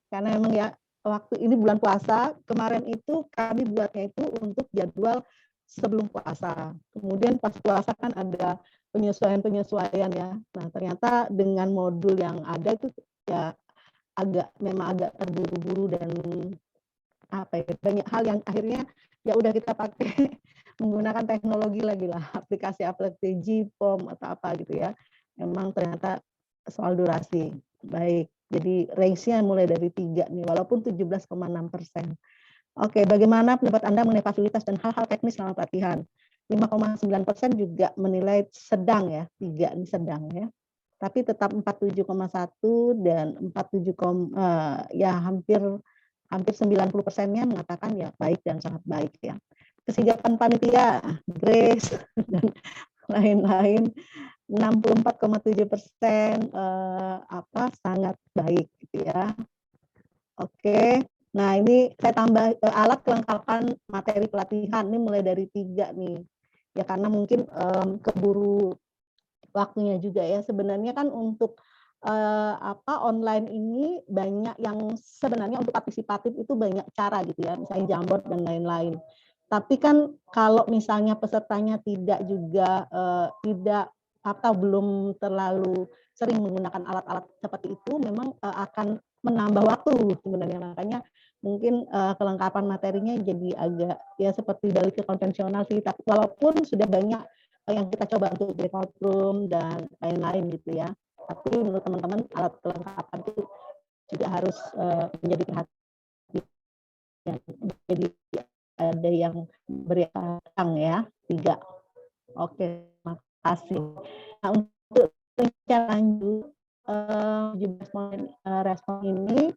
Karena memang ya waktu ini bulan puasa, kemarin itu kami buatnya itu untuk jadwal sebelum puasa. Kemudian pas puasa kan ada penyesuaian ya. Nah, ternyata dengan modul yang ada itu ya memang agak terburu-buru dan banyak hal yang akhirnya ya udah kita pakai menggunakan teknologi lagi lah, aplikasi JPOM atau apa gitu ya. Memang ternyata soal durasi. Baik, jadi range-nya mulai dari 3 nih, walaupun 17,6%. Oke, bagaimana pendapat Anda mengenai fasilitas dan hal-hal teknis selama pelatihan? 5,9% juga menilai sedang ya, 3 ini sedang ya. Tapi tetap 47,1 dan 47, ya hampir 90%-nya mengatakan ya baik dan sangat baik ya. Kesigapan panitia, grace dan lain-lain 64,7% sangat baik gitu ya. Oke. Nah, ini saya tambah alat kelengkapan materi pelatihan ini mulai dari 3 nih. Ya karena mungkin keburu waktunya juga ya. Sebenarnya kan untuk online ini banyak yang sebenarnya untuk partisipatif itu banyak cara gitu ya, misalnya Jamboard dan lain-lain. Tapi kan kalau misalnya pesertanya tidak juga tidak atau belum terlalu sering menggunakan alat-alat seperti itu, memang akan menambah waktu sebenarnya. Makanya mungkin kelengkapan materinya jadi agak ya seperti balik ke konvensional sih. Tapi walaupun sudah banyak yang kita coba untuk breakout room dan lain-lain gitu ya. Tapi menurut teman-teman alat kelengkapan itu juga harus menjadi perhatian. Jadi ada yang berang ya 3. Oke, terima kasih. Nah, untuk rencana lanjut 17 respon ini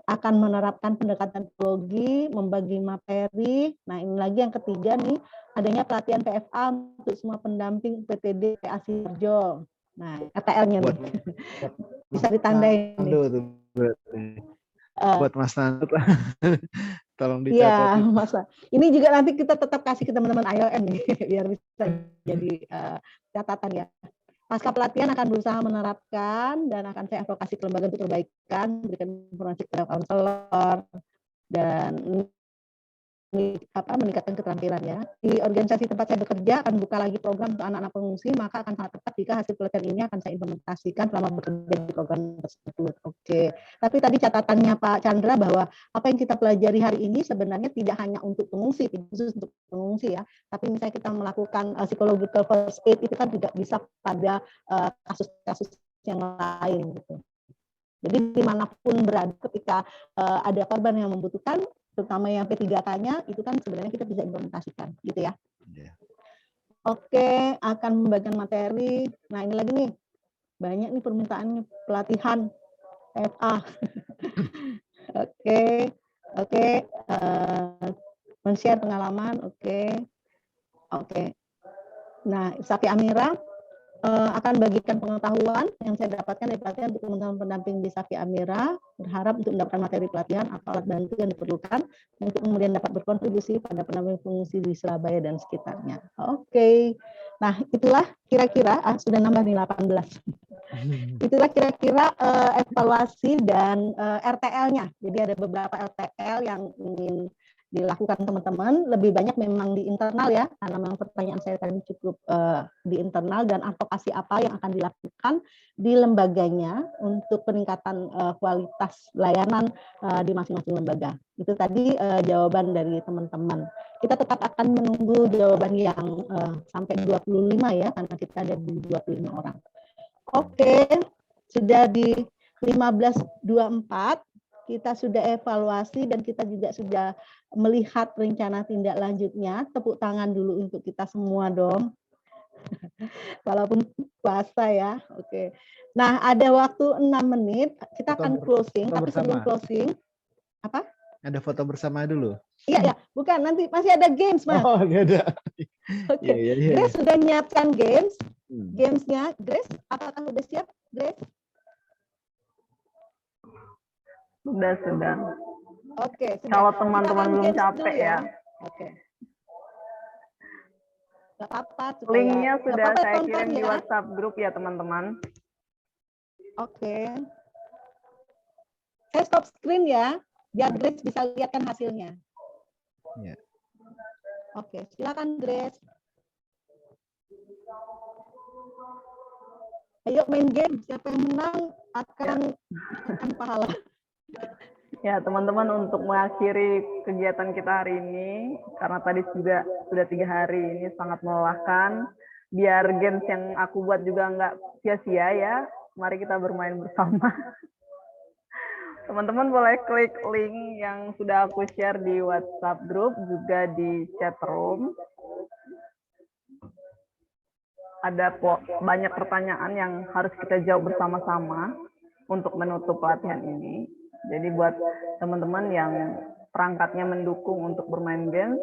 akan menerapkan pendekatan teknologi, membagi materi. Nah, ini lagi yang ketiga nih, adanya pelatihan PFA untuk semua pendamping PTD PA Sidoarjo. Nah, RTL-nya nih. Bisa ditandain nih. Buat Mas Nando. Tolong dicatat. Iya, masa. Ini juga nanti kita tetap kasih ke teman-teman ILM nih, biar bisa jadi catatan ya. Pasca pelatihan akan berusaha menerapkan dan akan saya advokasi ke lembaga untuk perbaikan, berikan informasi kepada konselor dan meningkatkan keterampilan ya. Di organisasi tempat saya bekerja akan buka lagi program untuk anak-anak pengungsi, maka akan sangat tepat jika hasil pelatihan ini akan saya implementasikan selama bekerja di program tersebut. Oke. Tapi tadi catatannya Pak Chandra bahwa apa yang kita pelajari hari ini sebenarnya tidak hanya untuk pengungsi, khusus untuk pengungsi ya. Tapi misalnya kita melakukan psychological first aid itu kan juga bisa pada kasus-kasus yang lain gitu. Jadi dimanapun berada ketika ada korban yang membutuhkan, terutama yang P3K-nya, itu kan sebenarnya kita bisa implementasikan, gitu ya. Yeah. Oke, akan membagikan materi. Nah, ini lagi nih, banyak nih permintaannya pelatihan FA. Oke, men-share pengalaman, oke. Nah, Safi Amira akan bagikan pengetahuan yang saya dapatkan dari pelatihan untuk teman-teman pendamping di Safi Amira, berharap untuk mendapatkan materi pelatihan atau alat bantu yang diperlukan untuk kemudian dapat berkontribusi pada pendamping pengungsi di Surabaya dan sekitarnya. Oke. Nah, itulah kira-kira sudah nambah nih 18. Itulah kira-kira evaluasi dan RTL-nya. Jadi ada beberapa RTL yang ingin dilakukan teman-teman. Lebih banyak memang di internal ya, karena memang pertanyaan saya tadi cukup di internal, dan advokasi apa yang akan dilakukan di lembaganya untuk peningkatan kualitas layanan di masing-masing lembaga. Itu tadi jawaban dari teman-teman. Kita tetap akan menunggu jawaban yang sampai 25 ya, karena kita ada di 25 orang. Oke, sudah di 15.24. Kita sudah evaluasi dan kita juga sudah melihat rencana tindak lanjutnya. Tepuk tangan dulu untuk kita semua dong. Walaupun puasa ya. Oke. Nah, ada waktu 6 menit. Kita akan closing. Tapi sebelum closing, apa? Ada foto bersama dulu. Iya, ya. Bukan. Nanti masih ada games, Mas. Oh, nggak ada. Oke. Grace sudah menyiapkan games. Gamesnya, Grace, apakah sudah siap, Grace? Sudah. Oke, sudah. Kalau teman-teman belum capek ya. Oke. Gak apa-apa. Linknya sudah saya kirim di WhatsApp grup ya teman-teman. Oke. Saya stop screen ya, biar Grace bisa lihatkan hasilnya. Ya. Oke, silakan Grace. Ayo main game, siapa yang menang akan pahala. Ya teman-teman, untuk mengakhiri kegiatan kita hari ini, karena tadi juga sudah 3 hari ini sangat melelahkan, biar games yang aku buat juga nggak sia-sia ya, mari kita bermain bersama. Teman-teman boleh klik link yang sudah aku share di WhatsApp group, juga di chat room. Ada banyak pertanyaan yang harus kita jawab bersama-sama untuk menutup pelatihan ini. Jadi buat teman-teman yang perangkatnya mendukung untuk bermain game,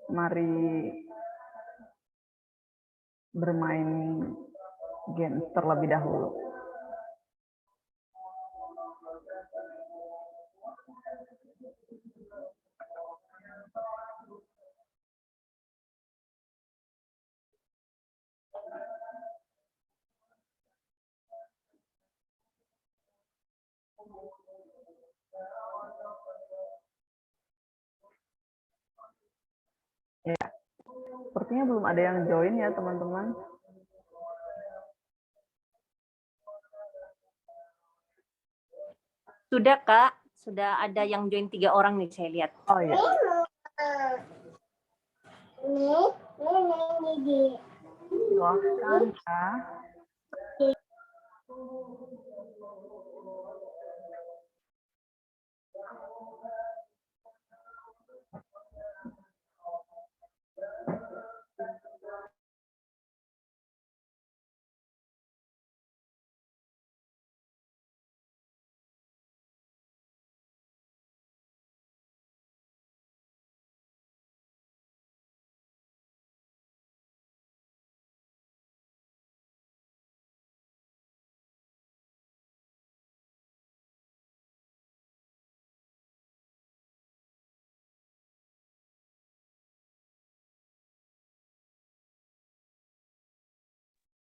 mari bermain game terlebih dahulu. Ya, sepertinya belum ada yang join ya teman-teman. Sudah Kak, sudah ada yang join 3 orang nih saya lihat. Oh iya. Silahkan Kak.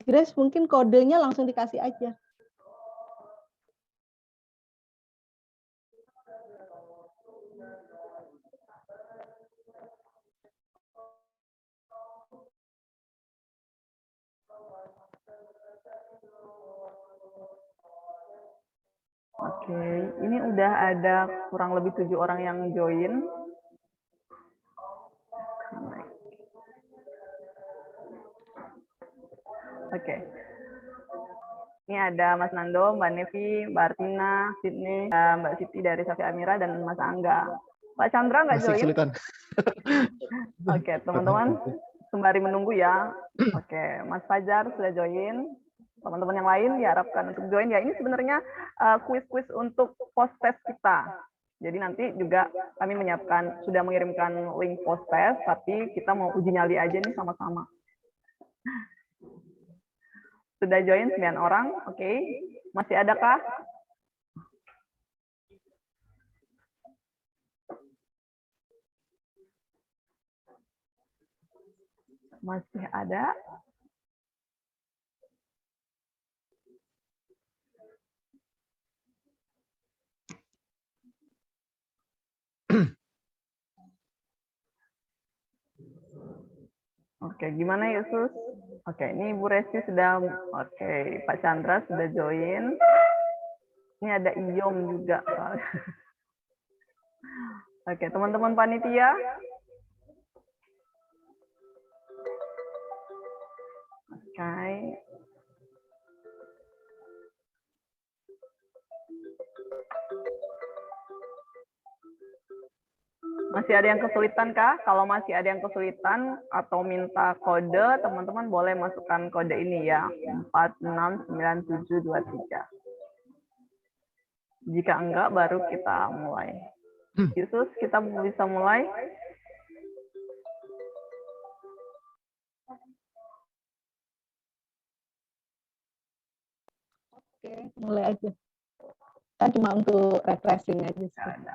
Grace, mungkin kodenya langsung dikasih aja. Oke, ini udah ada kurang lebih 7 orang yang join. Oke. Ini ada Mas Nando, Mbak Nevi, Mbak Artina, Sydney, Mbak Siti dari Safi Amira, dan Mas Angga. Pak Chandra nggak join? Kesulitan. Oke, teman-teman, sembari menunggu ya. Oke, Mas Fajar sudah join. Teman-teman yang lain diharapkan untuk join ya. Ini sebenarnya kuis-kuis untuk post test kita. Jadi nanti juga kami menyiapkan, sudah mengirimkan link post test, tapi kita mau uji nyali aja nih sama-sama. Sudah join 9 orang, oke. Masih adakah? Masih ada? Oke, gimana Yesus? Oke, ini Ibu Resti sudah, oke, Pak Chandra sudah join. Ini ada Iyom juga. Oke, teman-teman panitia. Oke. Masih ada yang kesulitan kah? Kalau masih ada yang kesulitan atau minta kode, teman-teman boleh masukkan kode ini ya, 469723. Jika enggak, baru kita mulai. Yesus, kita bisa mulai. Oke, mulai aja. Kan cuma untuk refreshing aja sih.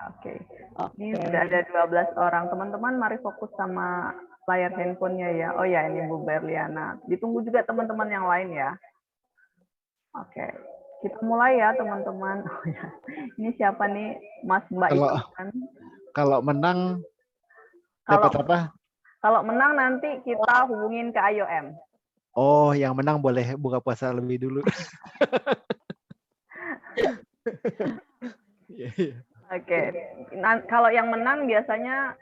Oke. Oke. Ini sudah ada 12 orang. Teman-teman, mari fokus sama layar handphonenya ya. Oh ya, ini Bu Berliana. Ditunggu juga teman-teman yang lain ya. Oke. Kita mulai ya, teman-teman. Oh ya. Ini siapa nih? Mas Mbak Ivan. Kalau menang dapat apa? Kalau menang nanti kita hubungin ke IOM. Oh, yang menang boleh buka puasa lebih dulu. Oke. Kalau yang menang biasanya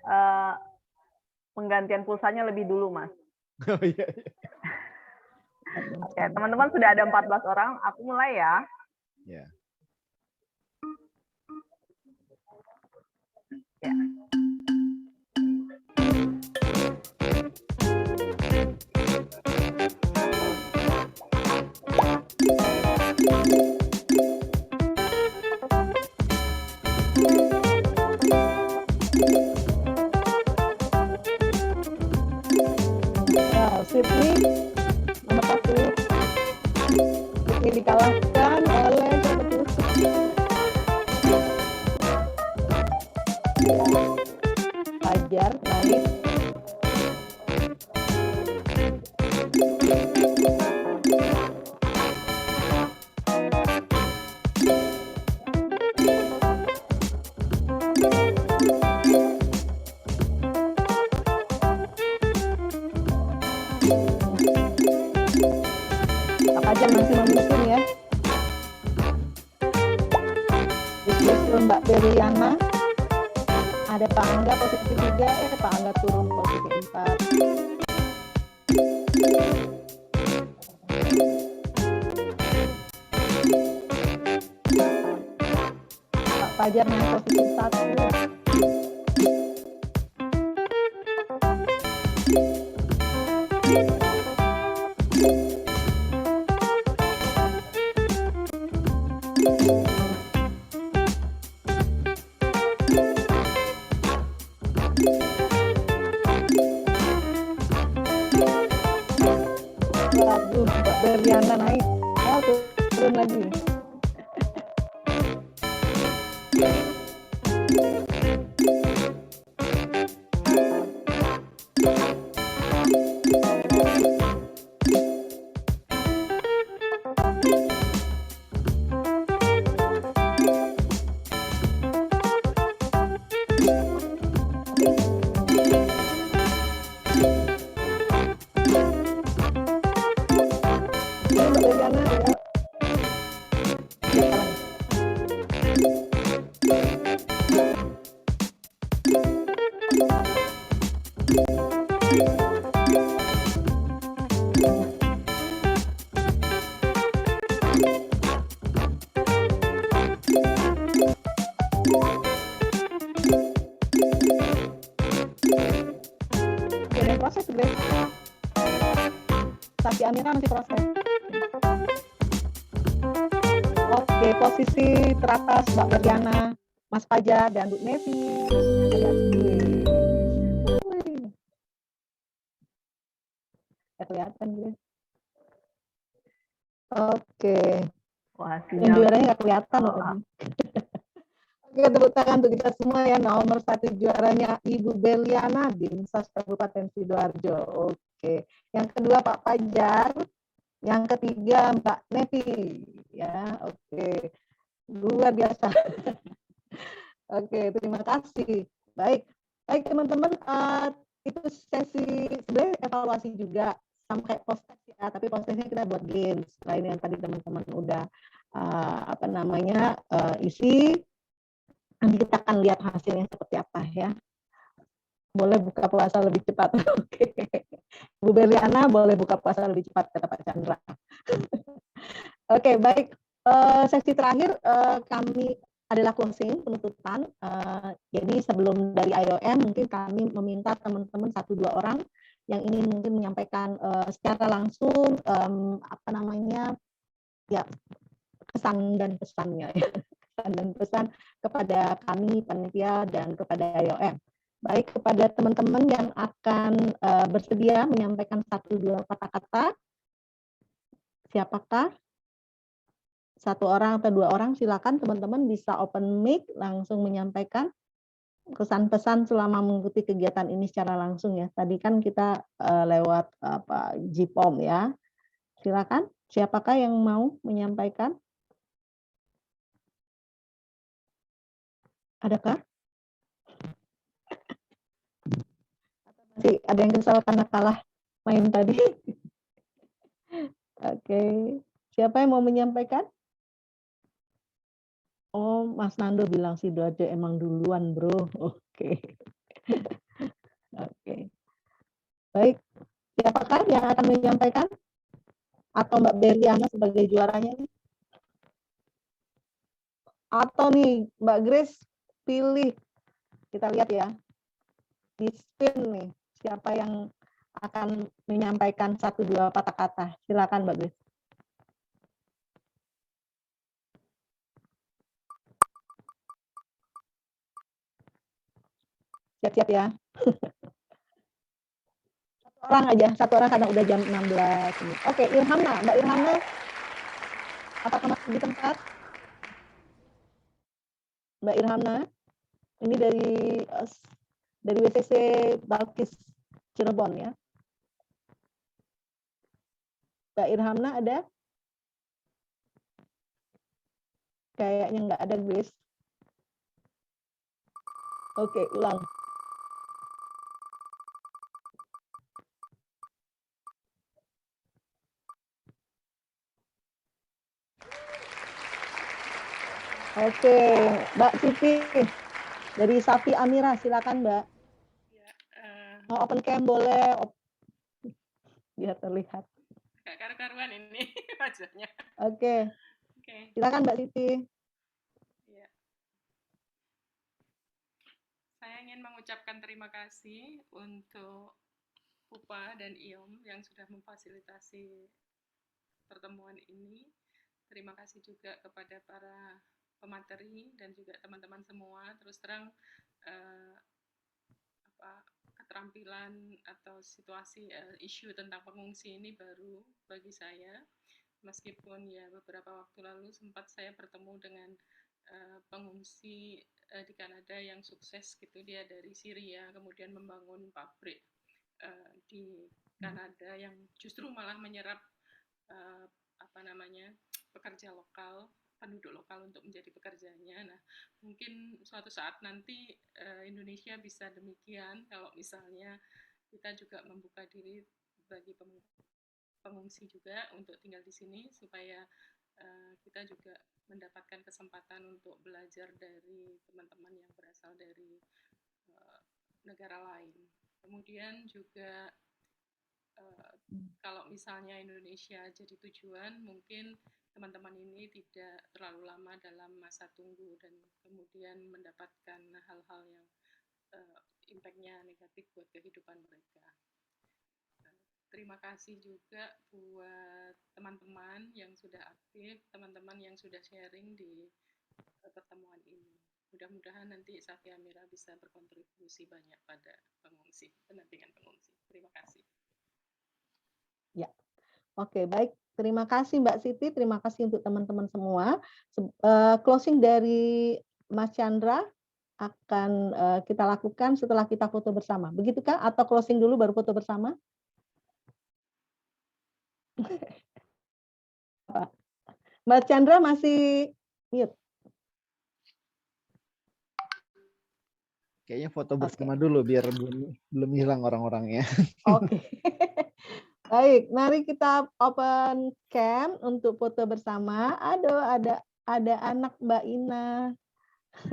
penggantian pulsanya lebih dulu, Mas. Oh iya. Oke, teman-teman sudah ada 14 orang. Aku mulai ya. Ya. Ya. Sydney nomor 1. Sydney dikalahkan oleh Fajar naik. Fajar masih memimpin ya. Disusul Mbak Beriana. Ada Pak Angga posisi 3, Pak Angga turun posisi 4. Pak Fajar naik posisi 1. Waduh, Mbak Beriana naik. Oh, turun lagi. Proses guys. Sapi Amira masih proses. Oke, posisi teratas Mbak Beriana, Mas Fajar, dan Bu Nevi. Kelihatan guys. Oke. Wah, yang juaranya nggak kelihatan loh. Oke, tepuk tangan untuk kita semua ya. Nomor 1 juaranya Ibu Beliana di Dinsas Kabupaten Sidoarjo. Oke. Yang kedua Pak Fajar. Yang ketiga Mbak Nevi. Ya, oke. Luar biasa. Oke, terima kasih. Baik teman-teman. itu sesi sebenarnya evaluasi juga sama kayak post-test ya, tapi post-testnya kita buat games lain yang tadi teman-teman udah isi. Nanti kita akan lihat hasilnya seperti apa ya. Boleh buka puasa lebih cepat. Oke. Bu Berliana boleh buka puasa lebih cepat, kata Pak Chandra. Oke, baik. Sesi terakhir kami adalah closing, penutupan. Jadi sebelum dari IOM mungkin kami meminta teman-teman 1-2 orang yang ingin mungkin menyampaikan secara langsung ya kesan dan pesannya ya. Kesan dan pesan kepada kami panitia dan kepada IOM. Baik, kepada teman-teman yang akan bersedia menyampaikan 1-2 kata-kata. Siapakah? 1 orang atau 2 orang, silakan teman-teman bisa open mic langsung menyampaikan kesan pesan selama mengikuti kegiatan ini secara langsung ya. Tadi kan kita lewat JPOM ya. Silakan, siapakah yang mau menyampaikan? Adakah? Masih ada yang kesal karena kalah main tadi? Oke. Siapa yang mau menyampaikan? Oh, Mas Nando bilang Sidoarjo emang duluan, bro. Oke. Oke. Baik. Siapakah yang akan menyampaikan? Atau Mbak Berliana sebagai juaranya nih? Atau nih Mbak Grace pilih, kita lihat ya, di spin nih, siapa yang akan menyampaikan 1-2 kata-kata. Silakan Mbak Grace. Siap-siap ya. Satu orang karena udah jam 16. Oke, Ilhamna, Mbak Ilhamna, apakah masih di tempat? Mbak Ilhamna, ini dari WCC Balkis Cirebon ya. Mbak Ilhamna ada? Kayaknya nggak ada, Grace. Oke, ulang. Oke, Mbak Siti dari Safi Amira, silakan Mbak. Mau open cam boleh, biar terlihat. Gak karu-karuan ini wajahnya. Oke. Silakan Mbak Siti. Ya. Saya ingin mengucapkan terima kasih untuk Pupa dan IOM yang sudah memfasilitasi pertemuan ini. Terima kasih juga kepada para pemateri dan juga teman-teman semua. Terus terang keterampilan atau situasi isu tentang pengungsi ini baru bagi saya. Meskipun ya beberapa waktu lalu sempat saya bertemu dengan pengungsi di Kanada yang sukses gitu, dia dari Syria kemudian membangun pabrik di Kanada yang justru malah menyerap pekerja lokal, penduduk lokal untuk menjadi pekerjanya. Nah, mungkin suatu saat nanti Indonesia bisa demikian kalau misalnya kita juga membuka diri bagi pengungsi juga untuk tinggal di sini supaya kita juga mendapatkan kesempatan untuk belajar dari teman-teman yang berasal dari negara lain. Kemudian juga kalau misalnya Indonesia jadi tujuan, mungkin teman-teman ini tidak terlalu lama dalam masa tunggu dan kemudian mendapatkan hal-hal yang impact-nya negatif buat kehidupan mereka. Terima kasih juga buat teman-teman yang sudah aktif, teman-teman yang sudah sharing di pertemuan ini. Mudah-mudahan nanti Safi Amira bisa berkontribusi banyak pada pengungsi, pendampingan pengungsi. Terima kasih. Ya, oke, baik. Terima kasih Mbak Siti, terima kasih untuk teman-teman semua. Closing dari Mas Chandra akan kita lakukan setelah kita foto bersama. Begitukah? Atau closing dulu baru foto bersama? Mbak Chandra masih mute. Kayaknya foto Oke. bersama dulu biar belum hilang orang-orangnya. Oke. Baik, mari kita open cam untuk foto bersama. Aduh, ada anak Mbak Ina.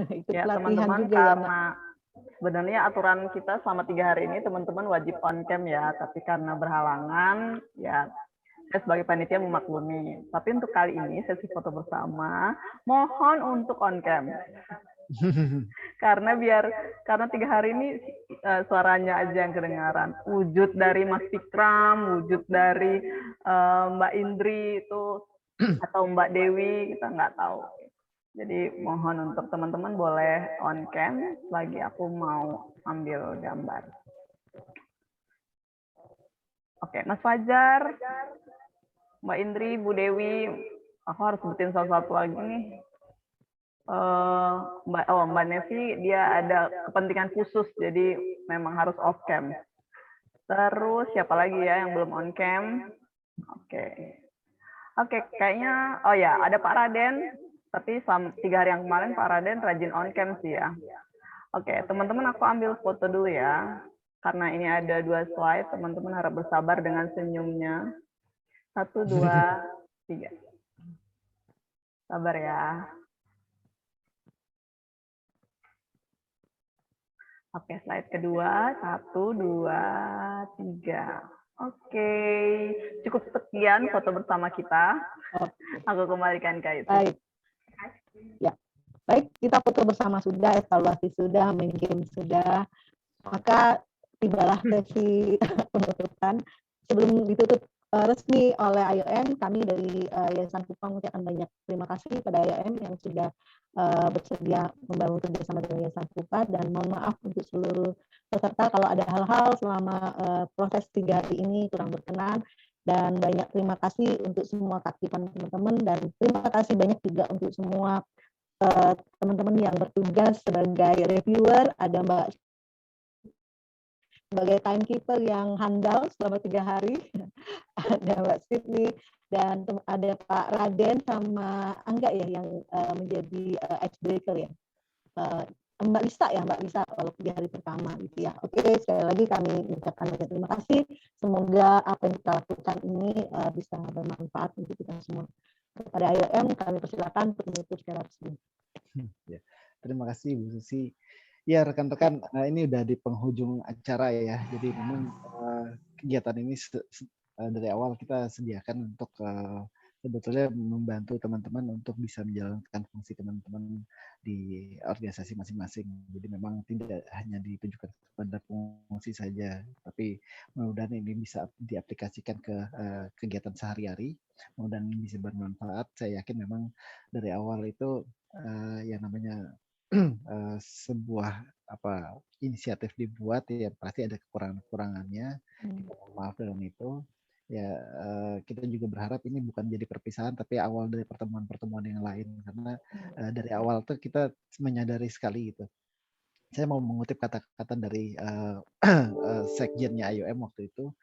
Ikut Ya, pelatihan teman-teman, juga ya, Mbak. karena sebenarnya aturan kita selama 3 hari ini teman-teman wajib on cam ya, tapi karena berhalangan, ya saya sebagai panitia memaklumi. Tapi untuk kali ini sesi foto bersama, mohon untuk on cam. Karena 3 hari ini suaranya aja yang kedengaran. Wujud dari Mas Fikram, wujud dari Mbak Indri itu atau Mbak Dewi kita nggak tahu. Jadi mohon untuk teman-teman boleh on cam bagi aku mau ambil gambar. Oke, Mas Fajar, Mbak Indri, Bu Dewi, aku harus sebutin satu-satu lagi nih. Mbak Nevi dia ada kepentingan khusus, jadi memang harus off cam. Terus siapa lagi ya yang belum on cam? Oke, kayaknya oh ya ada Pak Raden, tapi 3 hari yang kemarin Pak Raden rajin on cam sih ya. Oke, teman-teman aku ambil foto dulu ya. Karena ini ada 2 slide, teman-teman harap bersabar dengan senyumnya. 1, 2, 3. Sabar ya. Oke, slide kedua. 1, 2, 3. Oke, cukup sekian foto bersama kita. Aku kembalikan ke itu. Baik. Ya. Baik, kita foto bersama sudah, evaluasi sudah, main game sudah. Maka tibalah sesi penutupan. Sebelum ditutup resmi oleh IOM, kami dari Yayasan Kupang mengucapkan banyak terima kasih pada IOM yang sudah bersedia membangun kerjasama dengan Yayasan Kupa, dan mohon maaf untuk seluruh peserta kalau ada hal-hal selama proses 3 hari ini kurang berkenan, dan banyak terima kasih untuk semua keaktifan teman-teman, dan terima kasih banyak juga untuk semua teman-teman yang bertugas sebagai reviewer. Ada Mbak sebagai timekeeper yang handal selama 3 hari, ada Mbak Sydney, dan ada Pak Raden sama Angga ya yang menjadi icebreaker ya. Mbak Lisa walaupun di hari pertama gitu ya. Oke, sekali lagi kami mengucapkan banyak terima kasih. Semoga apa yang kita lakukan ini bisa bermanfaat untuk kita semua. Kepada IOM kami persilakan untuk menutup secara resmi. Ya, terima kasih Bu Susi. Ya rekan-rekan, ini udah di penghujung acara ya. Jadi memang kegiatan ini dari awal kita sediakan untuk sebetulnya membantu teman-teman untuk bisa menjalankan fungsi teman-teman di organisasi masing-masing. Jadi memang tidak hanya ditujukan kepada fungsi saja, tapi mudah-mudahan ini bisa diaplikasikan ke kegiatan sehari-hari. Mudah-mudahan ini bisa bermanfaat. Saya yakin memang dari awal itu yang namanya sebuah inisiatif dibuat ya pasti ada kekurangan-kekurangannya. Kita mohon maaf dalam itu. Ya kita juga berharap ini bukan jadi perpisahan tapi awal dari pertemuan-pertemuan yang lain, karena dari awal tuh kita menyadari sekali gitu. Saya mau mengutip kata-kata dari sekjennya IOM waktu itu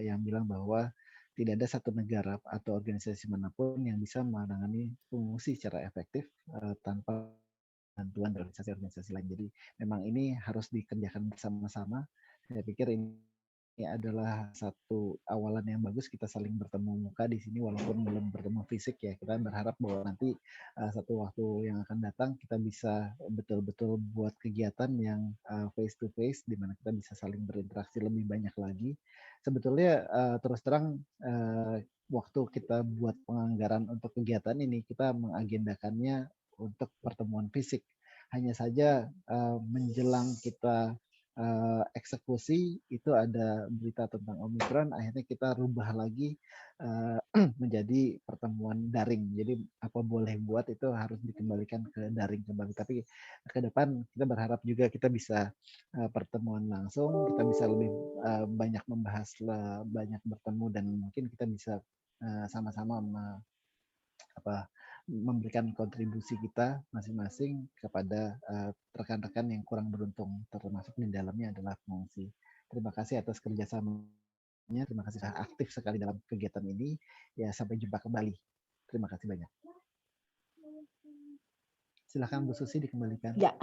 yang bilang bahwa tidak ada satu negara atau organisasi manapun yang bisa menangani fungsi secara efektif tanpa bantuan dari organisasi-organisasi lain. Jadi memang ini harus dikerjakan bersama-sama. Saya pikir ini adalah satu awalan yang bagus, kita saling bertemu muka di sini walaupun belum bertemu fisik ya. Kita berharap bahwa nanti satu waktu yang akan datang kita bisa betul-betul buat kegiatan yang face to face di mana kita bisa saling berinteraksi lebih banyak lagi. Sebetulnya terus terang waktu kita buat penganggaran untuk kegiatan ini kita mengagendakannya untuk pertemuan fisik. Hanya saja menjelang kita eksekusi itu ada berita tentang Omikron, akhirnya kita rubah lagi menjadi pertemuan daring. Jadi apa boleh buat itu harus dikembalikan ke daring kembali. Tapi ke depan kita berharap juga kita bisa pertemuan langsung, kita bisa lebih banyak membahas, banyak bertemu, dan mungkin kita bisa sama-sama memberikan kontribusi kita masing-masing kepada rekan-rekan yang kurang beruntung, termasuk di dalamnya adalah pengungsi. Terima kasih atas kerjasamanya, terima kasih sudah aktif sekali dalam kegiatan ini. Ya, sampai jumpa kembali. Terima kasih banyak. Silakan Bu Susi dikembalikan. Ya,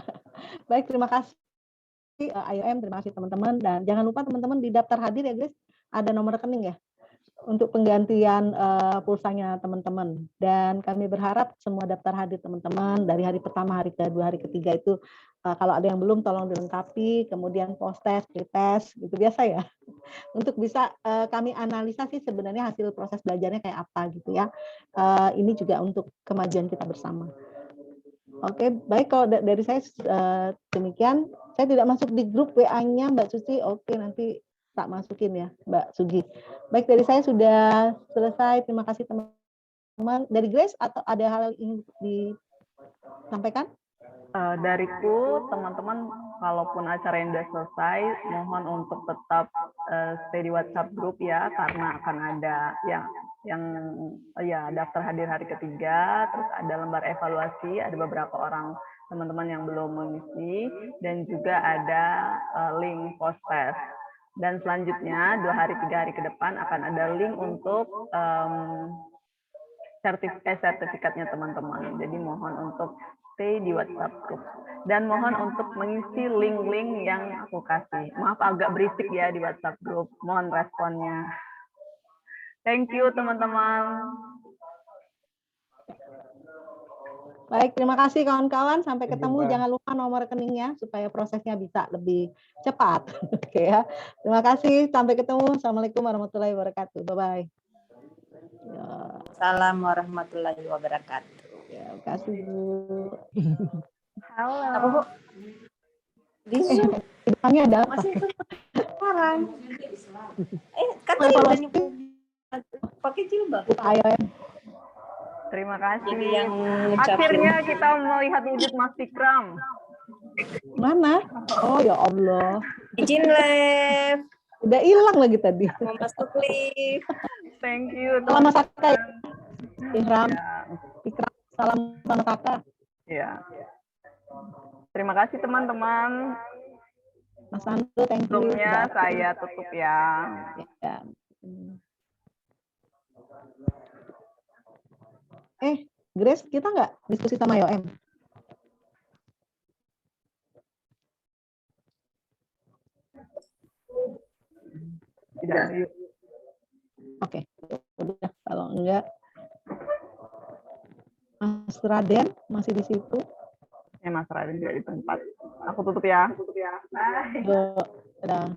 baik, terima kasih IOM, terima kasih teman-teman, dan jangan lupa teman-teman di daftar hadir ya guys, ada nomor rekening ya untuk penggantian pulsanya teman-teman. Dan kami berharap semua daftar hadir teman-teman dari hari pertama, hari kedua, hari ketiga itu kalau ada yang belum tolong dilengkapi, kemudian post test, pretest, gitu biasa ya. Untuk bisa kami analisa sih sebenarnya hasil proses belajarnya kayak apa gitu ya. Ini juga untuk kemajuan kita bersama. Oke, baik, kalau dari saya demikian. Saya tidak masuk di grup WA-nya Mbak Susi. Oke, nanti tak masukin ya Mbak Sugi. Baik, dari saya sudah selesai. Terima kasih teman-teman. Dari Grace atau ada hal yang ingin disampaikan? Dariku, teman-teman, kalaupun acara yang sudah selesai, mohon untuk tetap stay di WhatsApp grup ya, karena akan ada yang daftar hadir hari ketiga, terus ada lembar evaluasi, ada beberapa orang teman-teman yang belum mengisi, dan juga ada link post test. Dan selanjutnya 2 hari 3 hari ke depan akan ada link untuk sertifikatnya teman-teman. Jadi mohon untuk stay di WhatsApp group. Dan mohon untuk mengisi link-link yang aku kasih. Maaf agak berisik ya di WhatsApp group. Mohon responnya. Thank you teman-teman. Baik, terima kasih kawan-kawan. Sampai ketemu. Jangan lupa nomor rekeningnya supaya prosesnya bisa lebih cepat. Oke ya. Terima kasih. Sampai ketemu. Assalamualaikum warahmatullahi wabarakatuh. Bye-bye. Salam warahmatullahi wabarakatuh. Ya, terima kasih Bu. Halo. Apa Bu? Di Zoom. Di depannya ada apa? Masih sekarang. Katanya udah nyebut pakai jilbab. IOM. Terima kasih. Jadi yang akhirnya kita melihat wujud Mas Fikram. Mana? Oh ya Allah. Izin live. Udah hilang lagi tadi. Mau masuk live. Thank you. Salam Mas Kakak. Ihram. Fikram. Salam sama kakak. Ya. Terima kasih teman-teman. Mas Ando, thank you. Sebelumnya saya tutup ya. Ya. Grace, kita nggak diskusi sama IOM? Tidak. Oke, udah. Kalau enggak, Mas Raden masih di situ? Mas Raden tidak di tempat. Aku tutup ya. Bye. Udah.